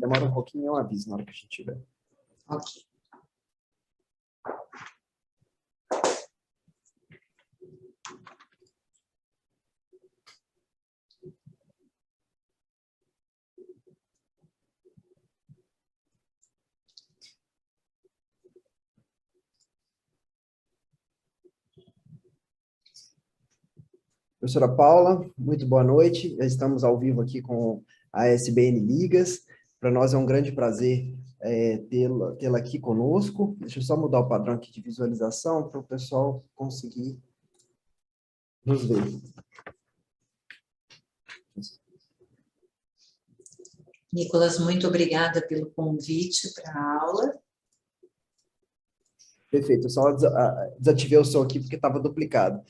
demora um pouquinho, eu aviso na hora que a gente tiver. Ok. Professora Paula, muito boa noite. Já estamos ao vivo aqui com a SBN Ligas. Para nós é um grande prazer tê-la aqui conosco. Deixa eu só mudar o padrão aqui de visualização para o pessoal conseguir nos ver. Nicolas, muito obrigada pelo convite para a aula. Perfeito, eu só desativei o som aqui porque estava duplicado.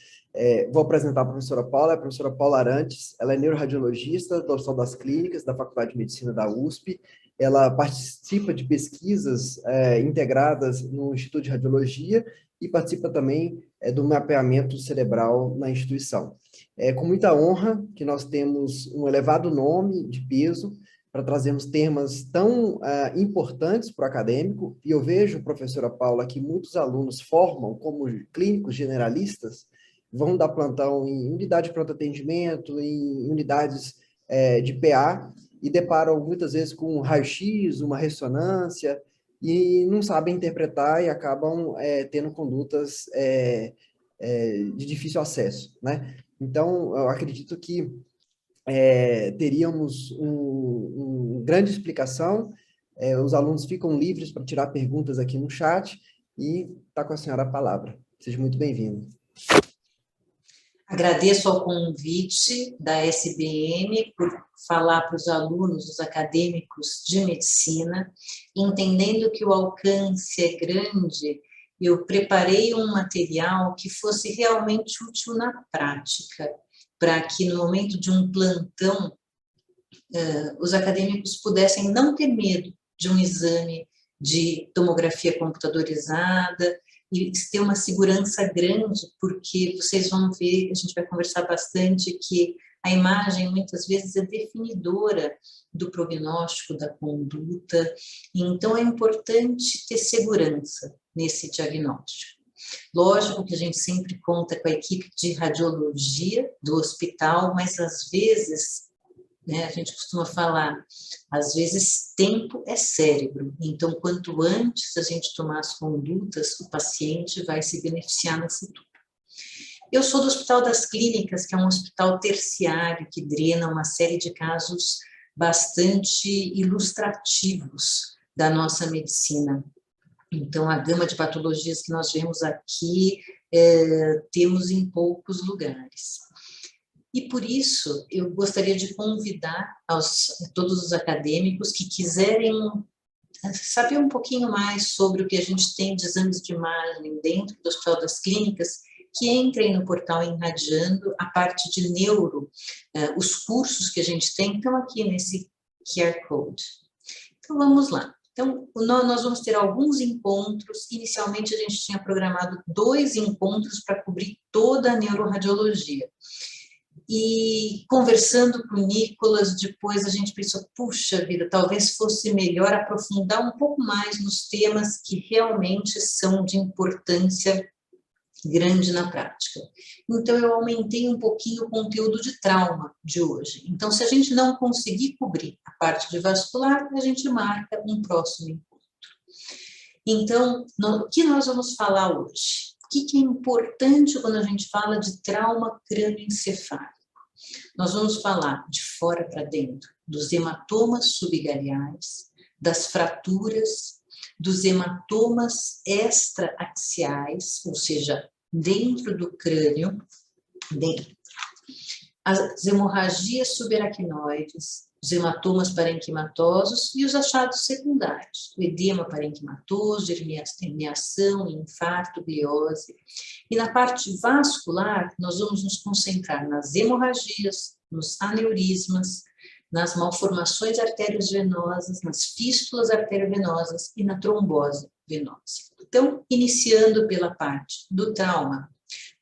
Vou apresentar a professora Paula, a professora Paula Arantes, ela é neuroradiologista do Hospital das Clínicas, da Faculdade de Medicina da USP, ela participa de pesquisas integradas no Instituto de Radiologia e participa também do mapeamento cerebral na instituição. É com muita honra que nós temos um elevado nome de peso para trazermos temas tão importantes para o acadêmico, e eu vejo, professora Paula, que muitos alunos formam como clínicos generalistas, vão dar plantão em unidade de pronto-atendimento, em unidades de PA, e deparam muitas vezes com um raio-x, uma ressonância, e não sabem interpretar e acabam tendo condutas de difícil acesso, né? Então, eu acredito que teríamos uma grande explicação, os alunos ficam livres para tirar perguntas aqui no chat, e está com a senhora a palavra. Seja muito bem-vindo. Agradeço ao convite da SBM por falar para os alunos, os acadêmicos de medicina, entendendo que o alcance é grande, eu preparei um material que fosse realmente útil na prática, para que no momento de um plantão, os acadêmicos pudessem não ter medo de um exame de tomografia computadorizada e ter uma segurança grande, porque vocês vão ver, a gente vai conversar bastante, que a imagem muitas vezes é definidora do prognóstico, da conduta, então é importante ter segurança nesse diagnóstico. Lógico que a gente sempre conta com a equipe de radiologia do hospital, mas às vezes, né, a gente costuma falar, às vezes tempo é cérebro, então quanto antes a gente tomar as condutas, o paciente vai se beneficiar no futuro. Eu sou do Hospital das Clínicas, que é um hospital terciário que drena uma série de casos bastante ilustrativos da nossa medicina. Então, a gama de patologias que nós vemos aqui, temos em poucos lugares. E por isso, eu gostaria de convidar todos os acadêmicos que quiserem saber um pouquinho mais sobre o que a gente tem de exames de imagem dentro do Hospital das Clínicas, que entrem no portal Enradiando, a parte de neuro, os cursos que a gente tem estão aqui nesse QR Code. Então, vamos lá. Então, nós vamos ter alguns encontros. Inicialmente, a gente tinha programado 2 encontros para cobrir toda a neuroradiologia. E conversando com o Nicolas, depois a gente pensou, puxa vida, talvez fosse melhor aprofundar um pouco mais nos temas que realmente são de importância grande na prática. Então, eu aumentei um pouquinho o conteúdo de trauma de hoje. Então, se a gente não conseguir cobrir a parte de vascular, a gente marca um próximo encontro. Então, o que nós vamos falar hoje? O que é importante quando a gente fala de trauma crânioencefálico? Nós vamos falar de fora para dentro, dos hematomas subgaliais, das fraturas, dos hematomas extraaxiais, ou seja, dentro do crânio, as hemorragias subaracnoides, os hematomas parenquimatosos e os achados secundários, o edema parenquimatoso, herniação, infarto, gliose. E na parte vascular, nós vamos nos concentrar nas hemorragias, nos aneurismas, nas malformações arteriovenosas, nas fístulas arteriovenosas e na trombose venosa. Então, iniciando pela parte do trauma.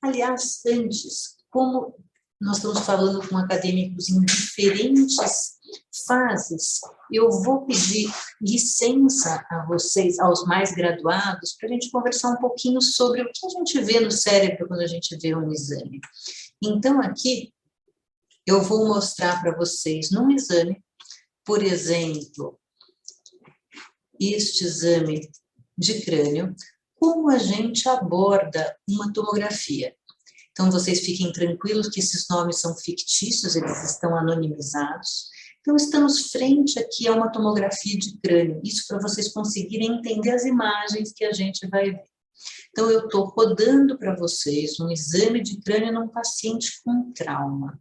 Aliás, antes, como nós estamos falando com acadêmicos em diferentes fases, eu vou pedir licença a vocês, aos mais graduados, para a gente conversar um pouquinho sobre o que a gente vê no cérebro quando a gente vê um exame. Então, aqui, eu vou mostrar para vocês num exame, por exemplo, este exame de crânio, como a gente aborda uma tomografia. Então, vocês fiquem tranquilos que esses nomes são fictícios, eles estão anonimizados. Então, estamos frente aqui a uma tomografia de crânio, isso para vocês conseguirem entender as imagens que a gente vai ver. Então, eu estou rodando para vocês um exame de crânio num paciente com trauma.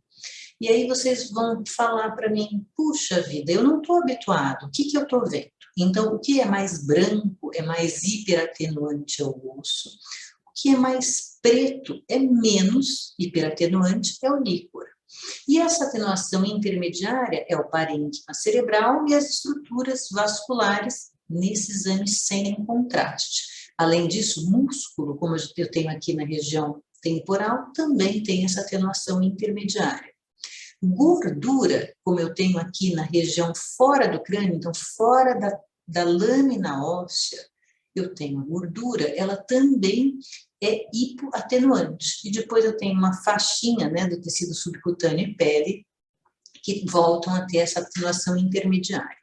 E aí vocês vão falar para mim, puxa vida, eu não estou habituado, o que eu estou vendo? Então, o que é mais branco é mais hiperatenuante ao osso, o que é mais preto é menos hiperatenuante, é o líquor. E essa atenuação intermediária é o parênquima cerebral e as estruturas vasculares nesse exame sem contraste. Além disso, músculo, como eu tenho aqui na região temporal, também tem essa atenuação intermediária. Gordura, como eu tenho aqui na região fora do crânio, então fora da lâmina óssea, eu tenho a gordura, ela também é hipoatenuante. E depois eu tenho uma faixinha, né, do tecido subcutâneo e pele, que voltam a ter essa atenuação intermediária.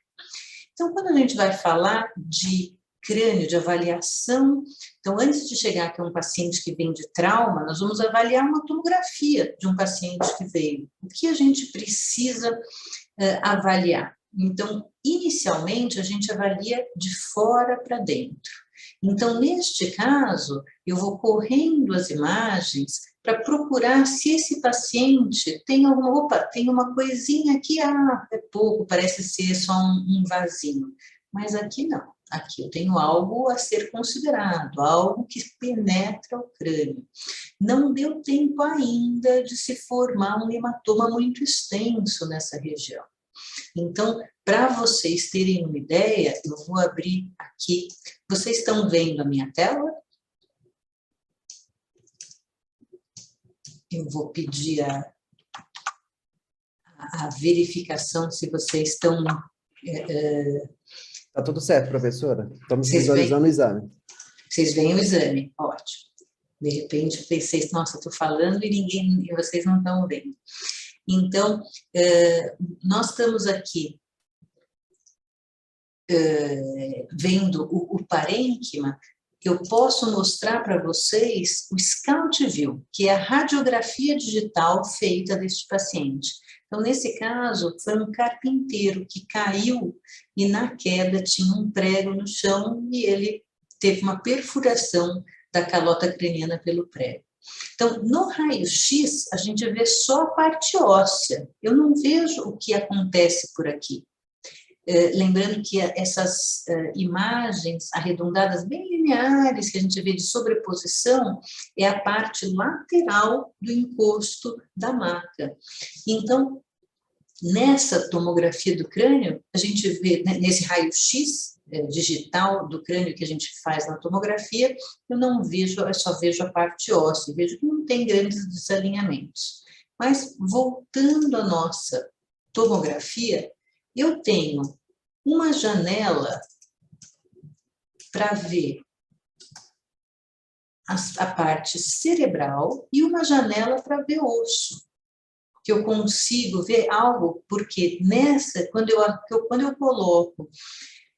Então, quando a gente vai falar de crânio, de avaliação, então, antes de chegar aqui a um paciente que vem de trauma, nós vamos avaliar uma tomografia de um paciente que veio. O que a gente precisa avaliar? Então, inicialmente, a gente avalia de fora para dentro. Então, neste caso, eu vou correndo as imagens para procurar se esse paciente tem tem uma coisinha aqui, é pouco, parece ser só um vasinho. Mas aqui não. Aqui eu tenho algo a ser considerado, algo que penetra o crânio. Não deu tempo ainda de se formar um hematoma muito extenso nessa região. Então, para vocês terem uma ideia, eu vou abrir aqui. Vocês estão vendo a minha tela? Eu vou pedir a verificação se vocês estão... Tá tudo certo, professora. Estamos Vocês visualizando o exame. Vocês veem o exame, ótimo. De repente, eu pensei, nossa, estou falando e vocês não estão vendo. Então, nós estamos aqui vendo o parênquima. Eu posso mostrar para vocês o Scout View, que é a radiografia digital feita deste paciente. Então, nesse caso, foi um carpinteiro que caiu e na queda tinha um prego no chão e ele teve uma perfuração da calota craniana pelo prego. Então, no raio-x, a gente vê só a parte óssea. Eu não vejo o que acontece por aqui. Lembrando que essas imagens arredondadas, bem lineares, que a gente vê de sobreposição, é a parte lateral do encosto da maca. Então, nessa tomografia do crânio, a gente vê, né, nesse raio-x digital do crânio que a gente faz na tomografia, eu não vejo, eu só vejo a parte óssea, vejo que não tem grandes desalinhamentos. Mas, voltando à nossa tomografia, eu tenho uma janela para ver a parte cerebral e uma janela para ver osso. Que eu consigo ver algo, porque quando eu coloco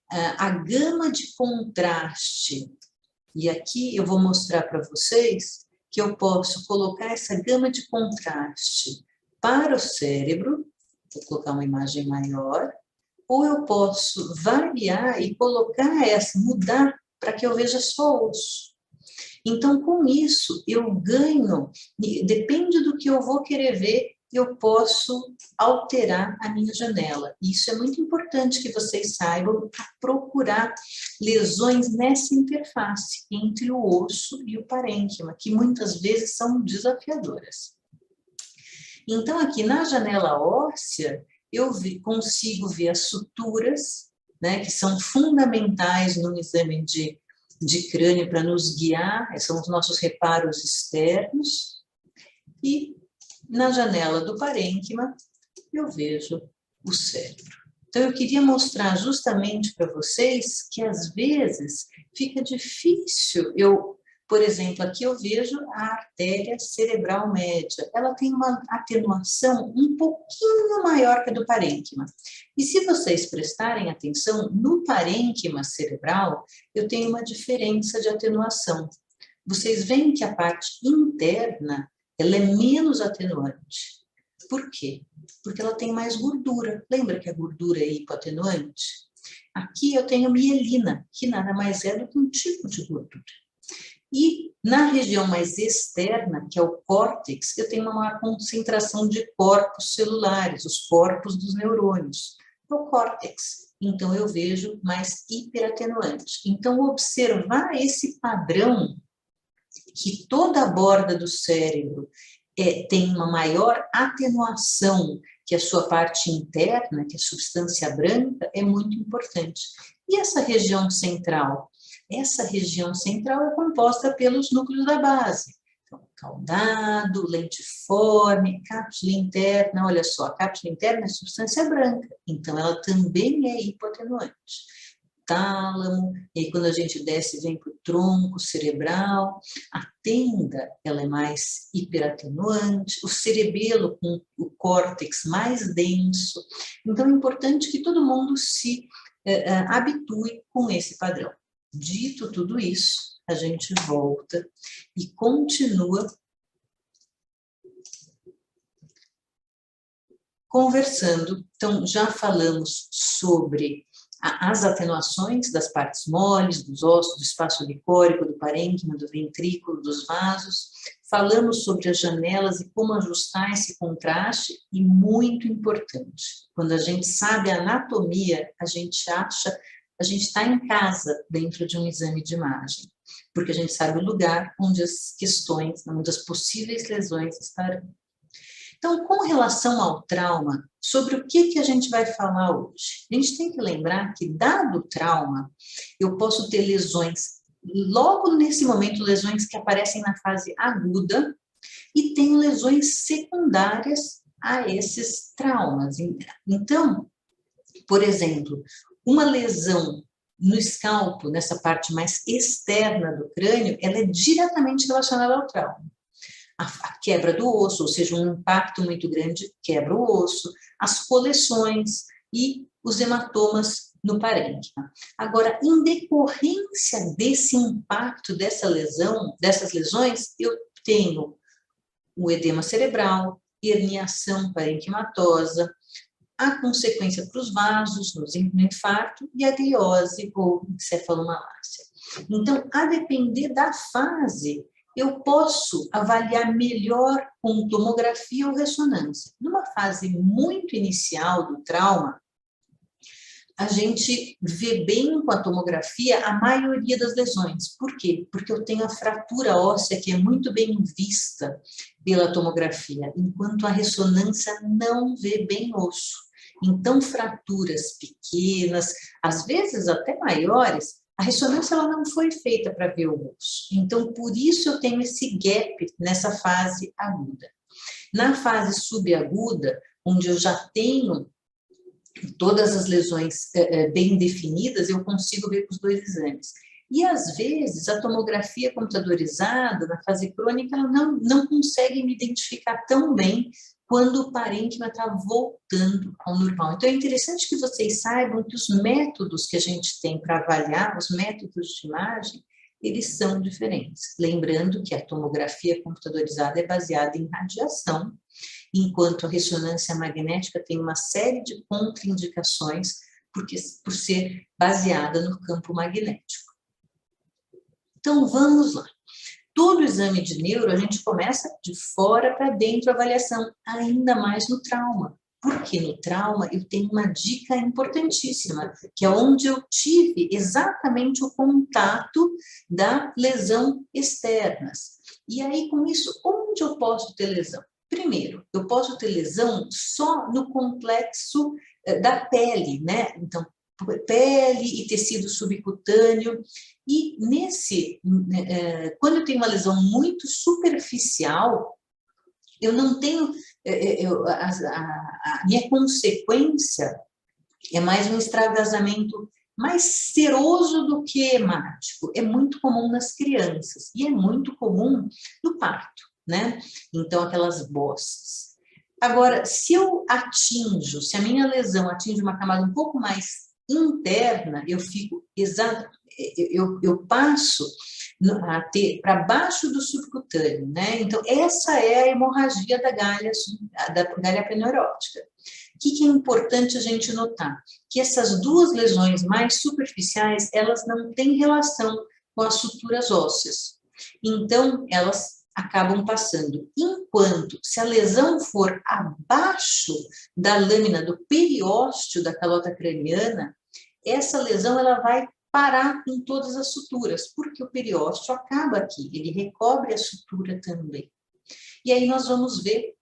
a gama de contraste, e aqui eu vou mostrar para vocês que eu posso colocar essa gama de contraste para o cérebro, vou colocar uma imagem maior, ou eu posso variar e colocar mudar para que eu veja só osso. Então, com isso, eu ganho, depende do que eu vou querer ver, eu posso alterar a minha janela. Isso é muito importante que vocês saibam para procurar lesões nessa interface entre o osso e o parênquima, que muitas vezes são desafiadoras. Então, aqui na janela óssea, eu consigo ver as suturas, né, que são fundamentais no exame de crânio para nos guiar, são os nossos reparos externos, e na janela do parênquima eu vejo o cérebro. Então, eu queria mostrar justamente para vocês que, às vezes, fica difícil. Por exemplo, aqui eu vejo a artéria cerebral média. Ela tem uma atenuação um pouquinho maior que a do parênquima. E se vocês prestarem atenção, no parênquima cerebral, eu tenho uma diferença de atenuação. Vocês veem que a parte interna, ela é menos atenuante. Por quê? Porque ela tem mais gordura. Lembra que a gordura é hipoatenuante? Aqui eu tenho mielina, que nada mais é do que um tipo de gordura. E na região mais externa, que é o córtex, eu tenho uma maior concentração de corpos celulares, os corpos dos neurônios. No córtex, então eu vejo mais hiperatenuante. Então, observar esse padrão, que toda a borda do cérebro tem uma maior atenuação que a sua parte interna, que é a substância branca, é muito importante. E essa região central? Essa região central é composta pelos núcleos da base. Então, caudado, lentiforme, cápsula interna. Olha só, a cápsula interna é substância branca, então ela também é hipoatenuante. Tálamo, e aí quando a gente desce, vem para o tronco cerebral. A tenda, ela é mais hiperatenuante, o cerebelo com o córtex mais denso. Então, é importante que todo mundo se habitue com esse padrão. Dito tudo isso, a gente volta e continua conversando. Então, já falamos sobre as atenuações das partes moles, dos ossos, do espaço licórico, do parênquima, do ventrículo, dos vasos. Falamos sobre as janelas e como ajustar esse contraste, e muito importante, quando a gente sabe a anatomia, a gente acha, a gente está em casa dentro de um exame de imagem, porque a gente sabe o lugar onde as questões, onde as possíveis lesões estarão. Então, com relação ao trauma, sobre o que a gente vai falar hoje? A gente tem que lembrar que, dado o trauma, eu posso ter lesões, logo nesse momento, lesões que aparecem na fase aguda, e tem lesões secundárias a esses traumas. Então, por exemplo, uma lesão no escalpo, nessa parte mais externa do crânio, ela é diretamente relacionada ao trauma. A quebra do osso, ou seja, um impacto muito grande quebra o osso, as coleções e os hematomas no parênquima. Agora, em decorrência desse impacto, dessa lesão, dessas lesões, eu tenho o edema cerebral, herniação parenquimatosa, a consequência para os vasos, no infarto, e a gliose ou encefalomalácia. Então, a depender da fase, eu posso avaliar melhor com tomografia ou ressonância. Numa fase muito inicial do trauma, a gente vê bem com a tomografia a maioria das lesões. Por quê? Porque eu tenho a fratura óssea que é muito bem vista pela tomografia, enquanto a ressonância não vê bem osso. Então, fraturas pequenas, às vezes até maiores, a ressonância ela não foi feita para ver o osso. Então, por isso eu tenho esse gap nessa fase aguda. Na fase subaguda, onde eu já tenho todas as lesões bem definidas, eu consigo ver com os dois exames. E, às vezes, a tomografia computadorizada, na fase crônica, ela não consegue me identificar tão bem quando o parênquima está voltando ao normal. Então, é interessante que vocês saibam que os métodos que a gente tem para avaliar, os métodos de imagem, eles são diferentes. Lembrando que a tomografia computadorizada é baseada em radiação, enquanto a ressonância magnética tem uma série de contraindicações por ser baseada no campo magnético. Então, vamos lá. Todo exame de neuro, a gente começa de fora para dentro a avaliação, ainda mais no trauma. Porque no trauma eu tenho uma dica importantíssima, que é onde eu tive exatamente o contato da lesão externas. E aí, com isso, onde eu posso ter lesão? Primeiro, eu posso ter lesão só no complexo da pele, né? Então, pele e tecido subcutâneo. E quando eu tenho uma lesão muito superficial, eu não tenho, a minha consequência é mais um extravasamento mais seroso do que hemático. É muito comum nas crianças e é muito comum no parto, né? Então, aquelas bosses. Agora, se eu atinjo, se a minha lesão atinge uma camada um pouco mais interna, eu fico eu passo a ter para baixo do subcutâneo, né? Então, essa é a hemorragia da galha preneurótica. O que é importante a gente notar? Que essas duas lesões mais superficiais, elas não têm relação com as suturas ósseas. Então, elas acabam passando. Enquanto, se a lesão for abaixo da lâmina do periósteo da calota craniana, essa lesão ela vai parar em todas as suturas, porque o periósteo acaba aqui, ele recobre a sutura também. E aí nós vamos ver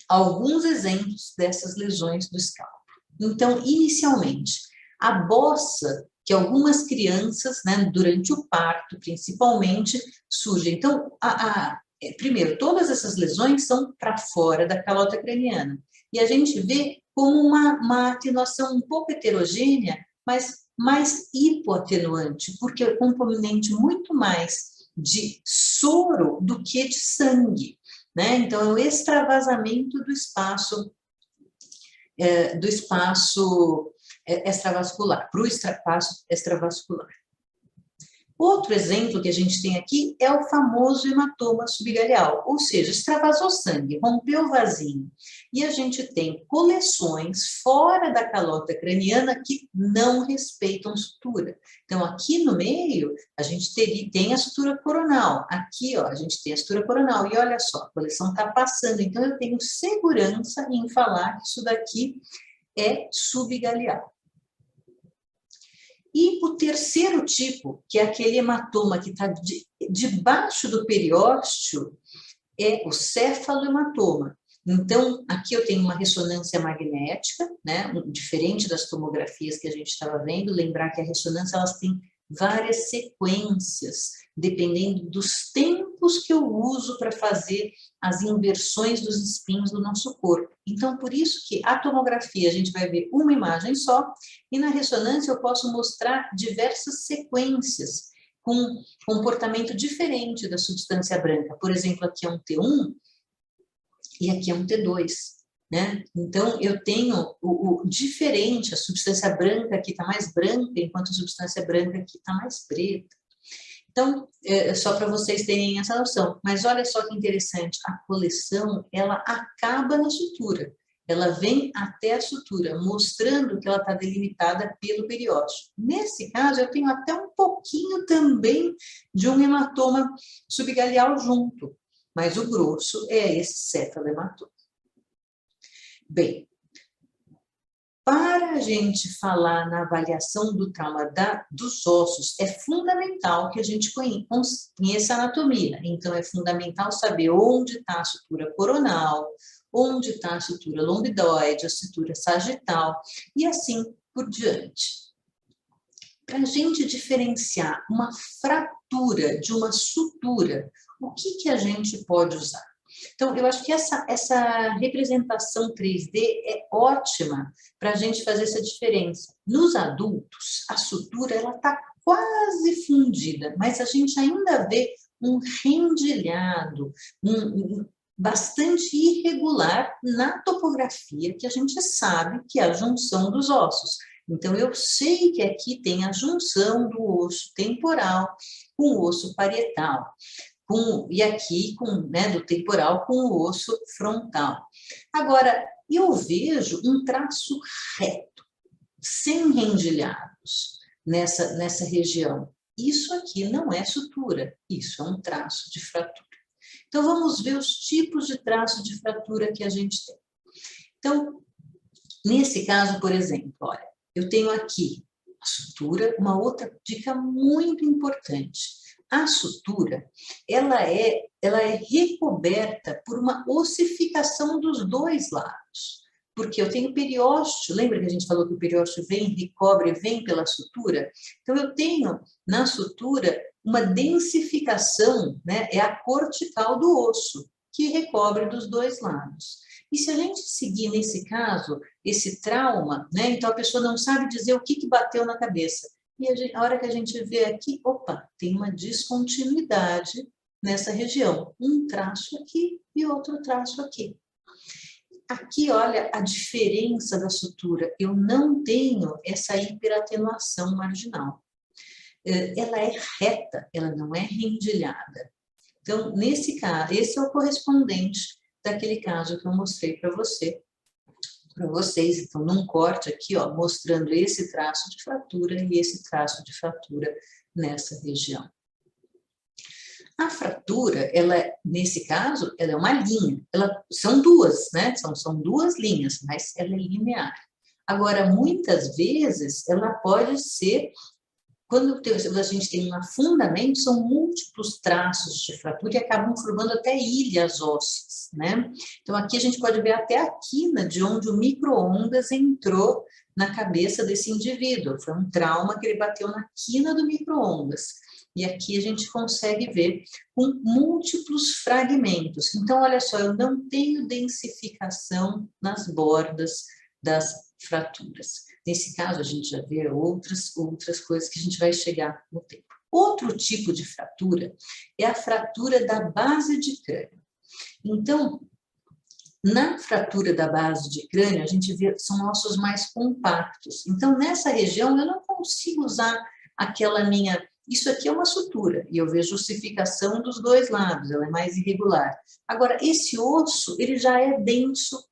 alguns exemplos dessas lesões do escalpo. Então, inicialmente, a bossa, que algumas crianças, né, durante o parto, principalmente, surge. Então, primeiro, todas essas lesões são para fora da calota craniana. E a gente vê como uma atenuação um pouco heterogênea, mas mais hipoatenuante, porque é um componente muito mais de soro do que de sangue, né? Então, é o extravasamento do espaço extravascular, para o espaço extravascular. Outro exemplo que a gente tem aqui é o famoso hematoma subgaleal, ou seja, extravasou sangue, rompeu o vasinho. E a gente tem coleções fora da calota craniana que não respeitam sutura. Então, aqui no meio, a gente tem a sutura coronal. Aqui, ó, a gente tem a sutura coronal. E olha só, a coleção está passando. Então, eu tenho segurança em falar que isso daqui é subgaleal. E o terceiro tipo, que é aquele hematoma que está debaixo do periósteo, é o cefalohematoma. Então, aqui eu tenho uma ressonância magnética, né, diferente das tomografias que a gente estava vendo. Lembrar que a ressonância elas têm várias sequências, dependendo dos tempos que eu uso para fazer as inversões dos espinhos do nosso corpo. Então, por isso que a tomografia a gente vai ver uma imagem só, e na ressonância eu posso mostrar diversas sequências com comportamento diferente da substância branca. Por exemplo, aqui é um T1 e aqui é um T2. Né? Então, eu tenho o diferente, a substância branca aqui está mais branca, enquanto a substância branca aqui está mais preta. Então, só para vocês terem essa noção. Mas olha só que interessante, a coleção, ela acaba na sutura. Ela vem até a sutura, mostrando que ela está delimitada pelo periósteo. Nesse caso, eu tenho até um pouquinho também de um hematoma subgaleal junto, mas o grosso é esse cefalohematoma. Bem, para a gente falar na avaliação do trauma dos ossos, é fundamental que a gente conheça a anatomia. Então, é fundamental saber onde está a sutura coronal, onde está a sutura lomboidoide, a sutura sagital, e assim por diante. Para a gente diferenciar uma fratura de uma sutura, o que a gente pode usar? Então, eu acho que essa representação 3D é ótima para a gente fazer essa diferença. Nos adultos, a sutura está quase fundida, mas a gente ainda vê um rendilhado, bastante irregular na topografia, que a gente sabe que é a junção dos ossos. Então, eu sei que aqui tem a junção do osso temporal com o osso parietal. E aqui, do temporal com o osso frontal. Agora, eu vejo um traço reto, sem rendilhados, nessa região. Isso aqui não é sutura, isso é um traço de fratura. Então, vamos ver os tipos de traço de fratura que a gente tem. Então, nesse caso, por exemplo, olha, eu tenho aqui a sutura, uma outra dica muito importante. A sutura, ela é recoberta por uma ossificação dos dois lados, porque eu tenho periósteo, lembra que a gente falou que o periósteo vem pela sutura? Então, eu tenho na sutura uma densificação, né, é a cortical do osso, que recobre dos dois lados. E se a gente seguir nesse caso, esse trauma, né? Então a pessoa não sabe dizer o que bateu na cabeça. E a hora que a gente vê aqui, opa, tem uma descontinuidade nessa região. Um traço aqui e outro traço aqui. Aqui, olha a diferença da sutura. Eu não tenho essa hiperatenuação marginal. Ela é reta, ela não é rendilhada. Então, nesse caso, esse é o correspondente daquele caso que eu mostrei para vocês. Então, num corte aqui, ó, mostrando esse traço de fratura e esse traço de fratura nessa região. A fratura, nesse caso, ela é uma linha. São duas, né? São duas linhas, mas ela é linear. Agora, muitas vezes, ela pode ser... Quando a gente tem um afundamento, são múltiplos traços de fratura e acabam formando até ilhas ósseas, né? Então, aqui a gente pode ver até a quina de onde o micro-ondas entrou na cabeça desse indivíduo. Foi um trauma que ele bateu na quina do micro-ondas. E aqui a gente consegue ver com múltiplos fragmentos. Então, olha só, eu não tenho densificação nas bordas das fraturas. Nesse caso, a gente já vê outras coisas que a gente vai chegar no tempo. Outro tipo de fratura é a fratura da base de crânio. Então, na fratura da base de crânio, a gente vê, são ossos mais compactos. Então, nessa região, eu não consigo usar aquela minha... Isso aqui é uma sutura, e eu vejo ossificação dos dois lados, ela é mais irregular. Agora, esse osso, ele já é denso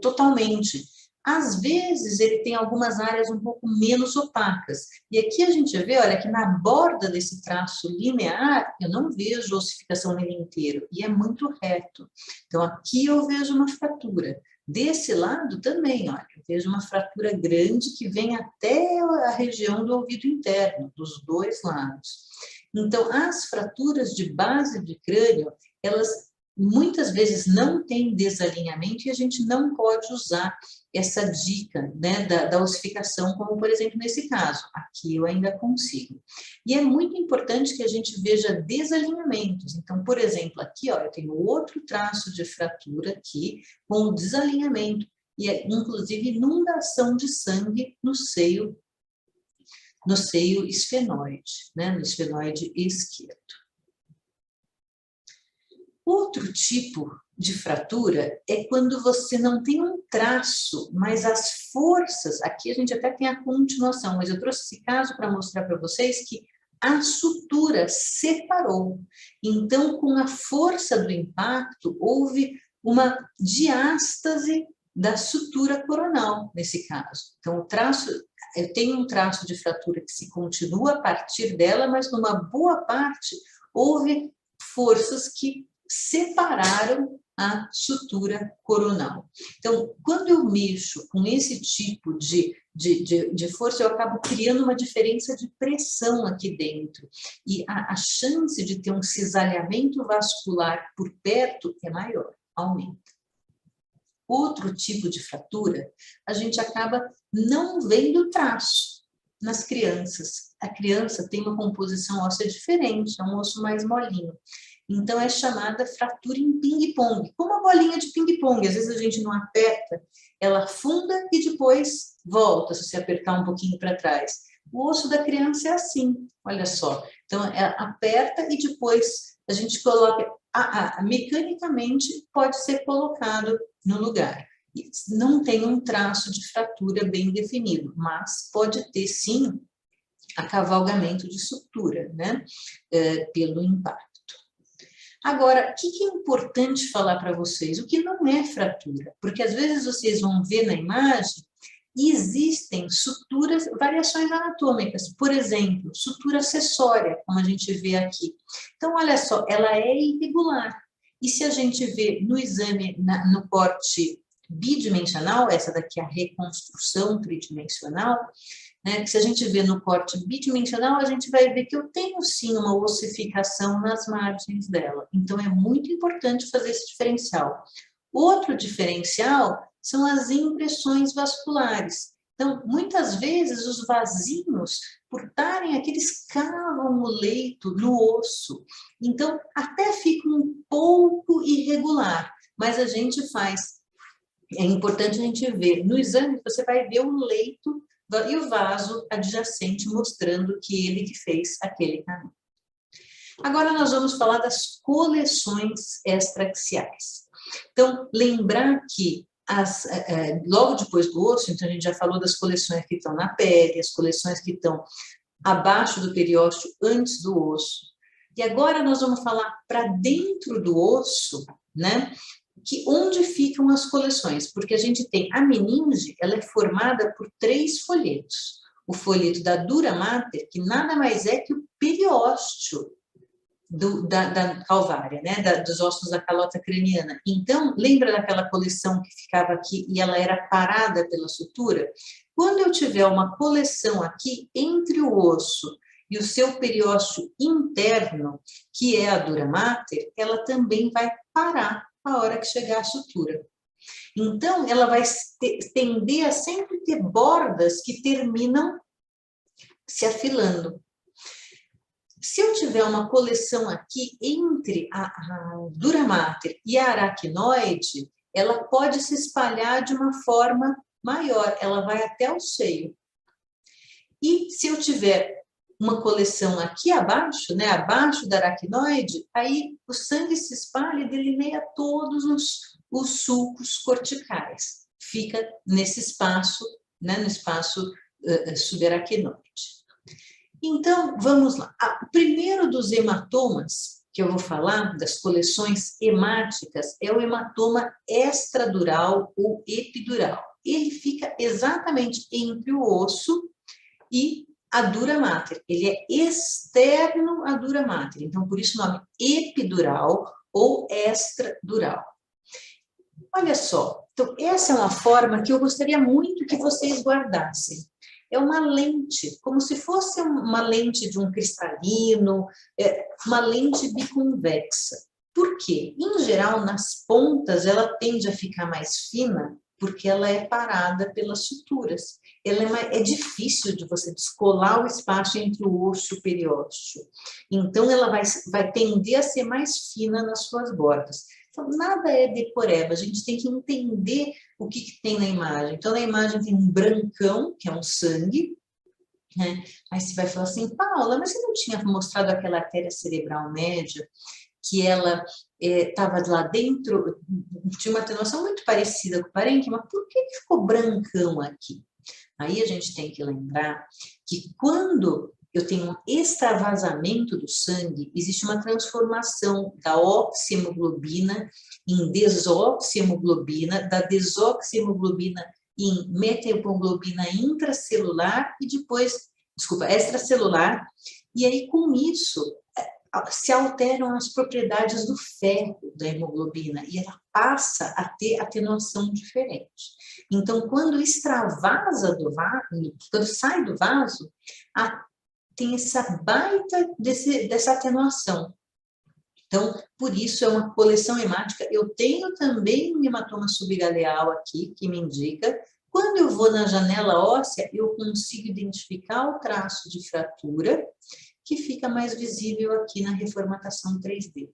totalmente. Às vezes, ele tem algumas áreas um pouco menos opacas. E aqui a gente vê, olha, que na borda desse traço linear, eu não vejo ossificação nele inteiro, e é muito reto. Então, aqui eu vejo uma fratura. Desse lado também, olha, eu vejo uma fratura grande que vem até a região do ouvido interno, dos dois lados. Então, as fraturas de base de crânio, elas muitas vezes não têm desalinhamento e a gente não pode usar essa dica, né, da ossificação, como por exemplo nesse caso. Aqui eu ainda consigo. E é muito importante que a gente veja desalinhamentos. Então, por exemplo, aqui ó, eu tenho outro traço de fratura aqui com o desalinhamento e inclusive inundação de sangue no seio esfenoide, né, no esfenoide esquerdo. Outro tipo de fratura é quando você não tem um traço, mas as forças, aqui a gente até tem a continuação, mas eu trouxe esse caso para mostrar para vocês que a sutura separou. Então, com a força do impacto, houve uma diástase da sutura coronal, nesse caso. Então, o traço, eu tenho um traço de fratura que se continua a partir dela, mas numa boa parte houve forças que separaram a sutura coronal. Então, quando eu mexo com esse tipo de força, eu acabo criando uma diferença de pressão aqui dentro. E a chance de ter um cisalhamento vascular por perto é maior, aumenta. Outro tipo de fratura, a gente acaba não vendo traço nas crianças. A criança tem uma composição óssea diferente, é um osso mais molinho. Então, é chamada fratura em ping-pong, como uma bolinha de ping-pong. Às vezes a gente não aperta, ela afunda e depois volta, se você apertar um pouquinho para trás. O osso da criança é assim, olha só. Então, ela aperta e depois a gente coloca... mecanicamente pode ser colocado no lugar. Não tem um traço de fratura bem definido, mas pode ter, sim, acavalgamento de sutura, né? Pelo impacto. Agora, o que é importante falar para vocês? O que não é fratura? Porque às vezes vocês vão ver na imagem e existem suturas, variações anatômicas. Por exemplo, sutura acessória, como a gente vê aqui. Então, olha só, ela é irregular. E se a gente vê no exame, no corte bidimensional, essa daqui é a reconstrução tridimensional, né, que se a gente vê no corte bidimensional, a gente vai ver que eu tenho sim uma ossificação nas margens dela. Então, é muito importante fazer esse diferencial. Outro diferencial são as impressões vasculares. Então, muitas vezes, os vasinhos, por estarem aqui, eles cavam o leito no osso. Então, até fica um pouco irregular, mas a gente faz. É importante a gente ver. No exame, você vai ver o leito e o vaso adjacente, mostrando que ele que fez aquele caminho. Agora, nós vamos falar das coleções extraaxiais. Então, lembrar que logo depois do osso, então a gente já falou das coleções que estão na pele, as coleções que estão abaixo do periósteo, antes do osso. E agora nós vamos falar para dentro do osso, né? Onde ficam as coleções? Porque a gente tem a meninge, ela é formada por 3 folhetos. O folheto da dura mater, que nada mais é que o periósteo da calvária, né? Dos ossos da calota craniana. Então, lembra daquela coleção que ficava aqui e ela era parada pela sutura? Quando eu tiver uma coleção aqui entre o osso e o seu periósteo interno, que é a dura mater, ela também vai parar a hora que chegar a sutura. Então, ela vai tender a sempre ter bordas que terminam se afilando. Se eu tiver uma coleção aqui entre a dura mater e a aracnoide, ela pode se espalhar de uma forma maior, ela vai até o seio. E se eu tiver uma coleção aqui abaixo, né, abaixo da aracnoide, aí o sangue se espalha e delineia todos os sulcos corticais. Fica nesse espaço, né, no espaço subaracnoide. Então, vamos lá. O primeiro dos hematomas que eu vou falar, das coleções hemáticas, é o hematoma extradural ou epidural. Ele fica exatamente entre o osso e a dura mater. Ele é externo à dura mater. Então, por isso o nome epidural ou extradural. Olha só. Então, essa é uma forma que eu gostaria muito que vocês guardassem. É uma lente, como se fosse uma lente de um cristalino, uma lente biconvexa. Por quê? Em geral, nas pontas, ela tende a ficar mais fina, porque ela é parada pelas suturas. Ela é difícil de você descolar o espaço entre o osso e o periósteo. Então, ela vai tender a ser mais fina nas suas bordas. Então, nada é decoreba, a gente tem que entender o que tem na imagem. Então, na imagem tem um brancão, que é um sangue, né? Aí você vai falar assim, Paula, mas você não tinha mostrado aquela artéria cerebral média, que ela estava lá dentro, tinha uma atenuação muito parecida com o parênquima, mas por que ficou brancão aqui? Aí a gente tem que lembrar que quando eu tenho um extravasamento do sangue, existe uma transformação da oxihemoglobina em desoxihemoglobina, da desoxihemoglobina em metahemoglobina intracelular e depois, extracelular, e aí com isso se alteram as propriedades do ferro da hemoglobina e ela passa a ter atenuação diferente. Então, quando extravasa do vaso, quando sai do vaso, tem essa baita dessa atenuação. Então, por isso é uma coleção hemática. Eu tenho também um hematoma subgaleal aqui, que me indica. Quando eu vou na janela óssea, eu consigo identificar o traço de fratura, que fica mais visível aqui na reformatação 3D.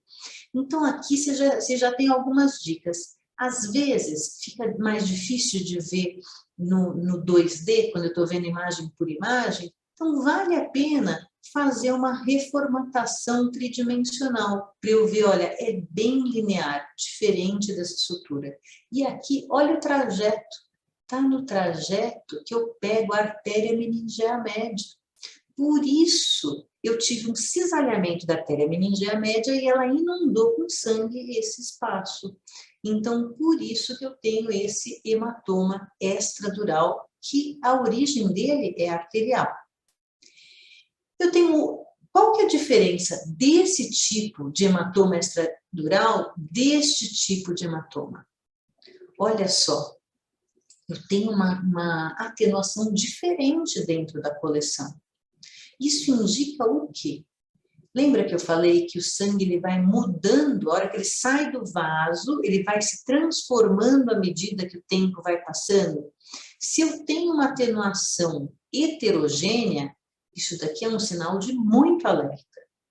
Então, aqui você já tem algumas dicas. Às vezes, fica mais difícil de ver no 2D, quando eu estou vendo imagem por imagem, então vale a pena fazer uma reformatação tridimensional, para eu ver, olha, é bem linear, diferente dessa sutura. E aqui, olha o trajeto. Está no trajeto que eu pego a artéria meningea média. Por isso, eu tive um cisalhamento da artéria meningea média e ela inundou com sangue esse espaço. Então, por isso que eu tenho esse hematoma extradural, que a origem dele é arterial. Qual que é a diferença desse tipo de hematoma extradural deste tipo de hematoma? Olha só, eu tenho uma atenuação diferente dentro da coleção. Isso indica o quê? Lembra que eu falei que o sangue ele vai mudando, a hora que ele sai do vaso, ele vai se transformando à medida que o tempo vai passando? Se eu tenho uma atenuação heterogênea, isso daqui é um sinal de muito alerta,